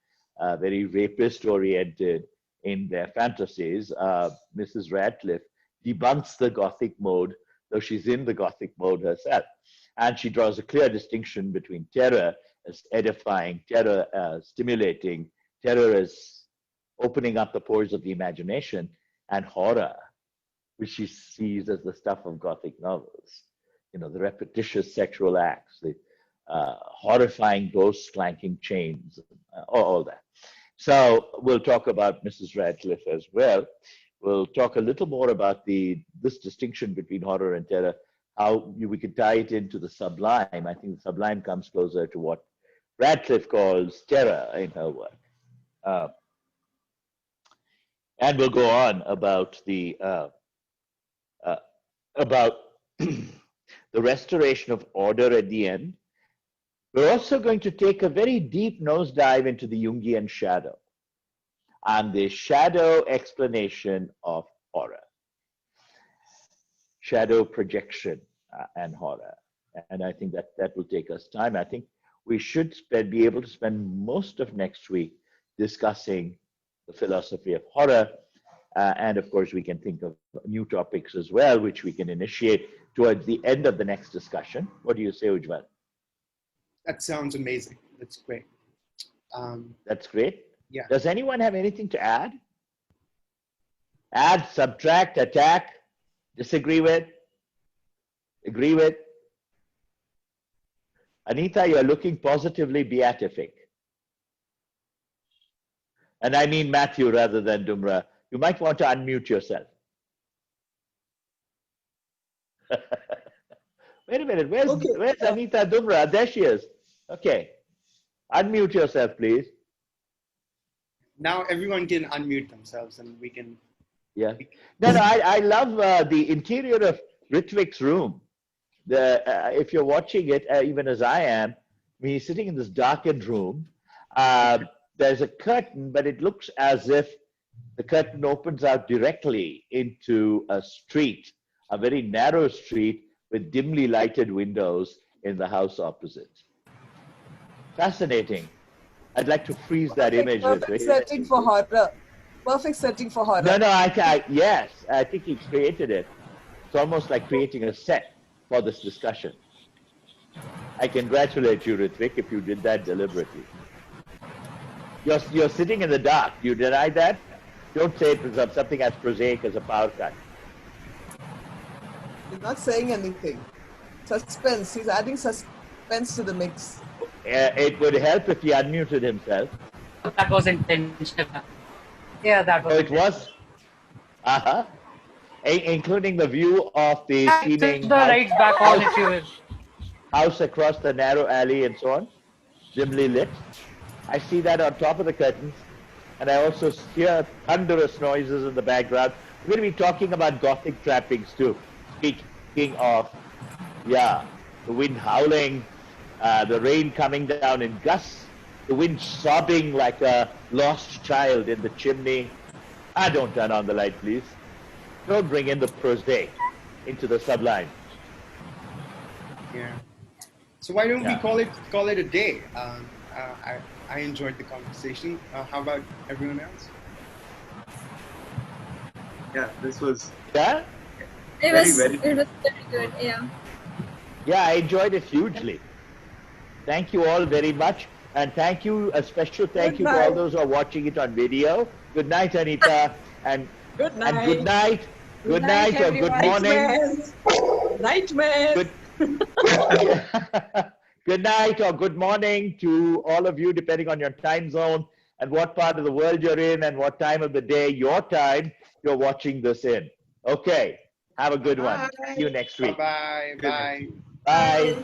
very rapist-oriented in their fantasies. Mrs. Radcliffe debunks the Gothic mode, though she's in the Gothic mode herself. And she draws a clear distinction between terror as edifying, terror as stimulating, terror as opening up the pores of the imagination, and horror, which she sees as the stuff of Gothic novels. You know, the repetitious sexual acts, the horrifying ghosts clanking chains, all that. So we'll talk about Mrs. Radcliffe as well. We'll talk a little more about this distinction between horror and terror, how we could tie it into the sublime. I think the sublime comes closer to what Radcliffe calls terror in her work. And we'll go on about the restoration of order at the end. We're also going to take a very deep nosedive into the Jungian shadow and the shadow explanation of horror, shadow projection and horror. And I think that will take us time. I think we should be able to spend most of next week discussing the philosophy of horror. And of course, we can think of new topics as well, which we can initiate towards the end of the next discussion. What do you say, Ujjwal? That sounds amazing. That's great. That's great. Yeah. Does anyone have anything to add? Add, subtract, attack, disagree with, agree with? Anita, you're looking positively beatific. And I mean Matthew rather than Dumra. You might want to unmute yourself. Wait a minute, where's Anita Dumra? There she is. Okay. Unmute yourself, please. Now everyone can unmute themselves and we can... Yeah. No, I love the interior of Ritvik's room. If you're watching it, even as I am, he's sitting in this darkened room. There's a curtain, but it looks as if the curtain opens out directly into a street, a very narrow street with dimly lighted windows in the house opposite. Fascinating. I'd like to freeze that image. Perfect setting for horror. Perfect setting for horror. No, yes, I think he created it. It's almost like creating a set for this discussion. I congratulate you, Ritvik, if you did that deliberately. You're sitting in the dark. You deny that? Don't say it was something as prosaic as a power cut. He's not saying anything. Suspense. He's adding suspense to the mix. It would help if he unmuted himself. That was intentional. Yeah, that was. Oh, it was? Uh-huh. Including the view of the ceiling. The lights back on if you wish. House across the narrow alley and so on. Dimly lit. I see that on top of the curtains. And I also hear thunderous noises in the background. We're going to be talking about Gothic trappings too. Speaking of, the wind howling, the rain coming down in gusts, the wind sobbing like a lost child in the chimney. Don't turn on the light, please. Don't bring in the prosaic into the sublime. Yeah. So why don't we call it a day? I enjoyed the conversation. How about everyone else? Yeah, this was It was very good. Yeah. Yeah, I enjoyed it hugely. Thank you all very much. And thank you, a special thank you to all those who are watching it on video. Good night, Anita. And good night. And good night. Good night or good morning. Nightmares. Good night or good morning to all of you, depending on your time zone and what part of the world you're in and what time of the day, your time, you're watching this in. Okay. Have a good one. See you next week. Bye. Bye. Bye.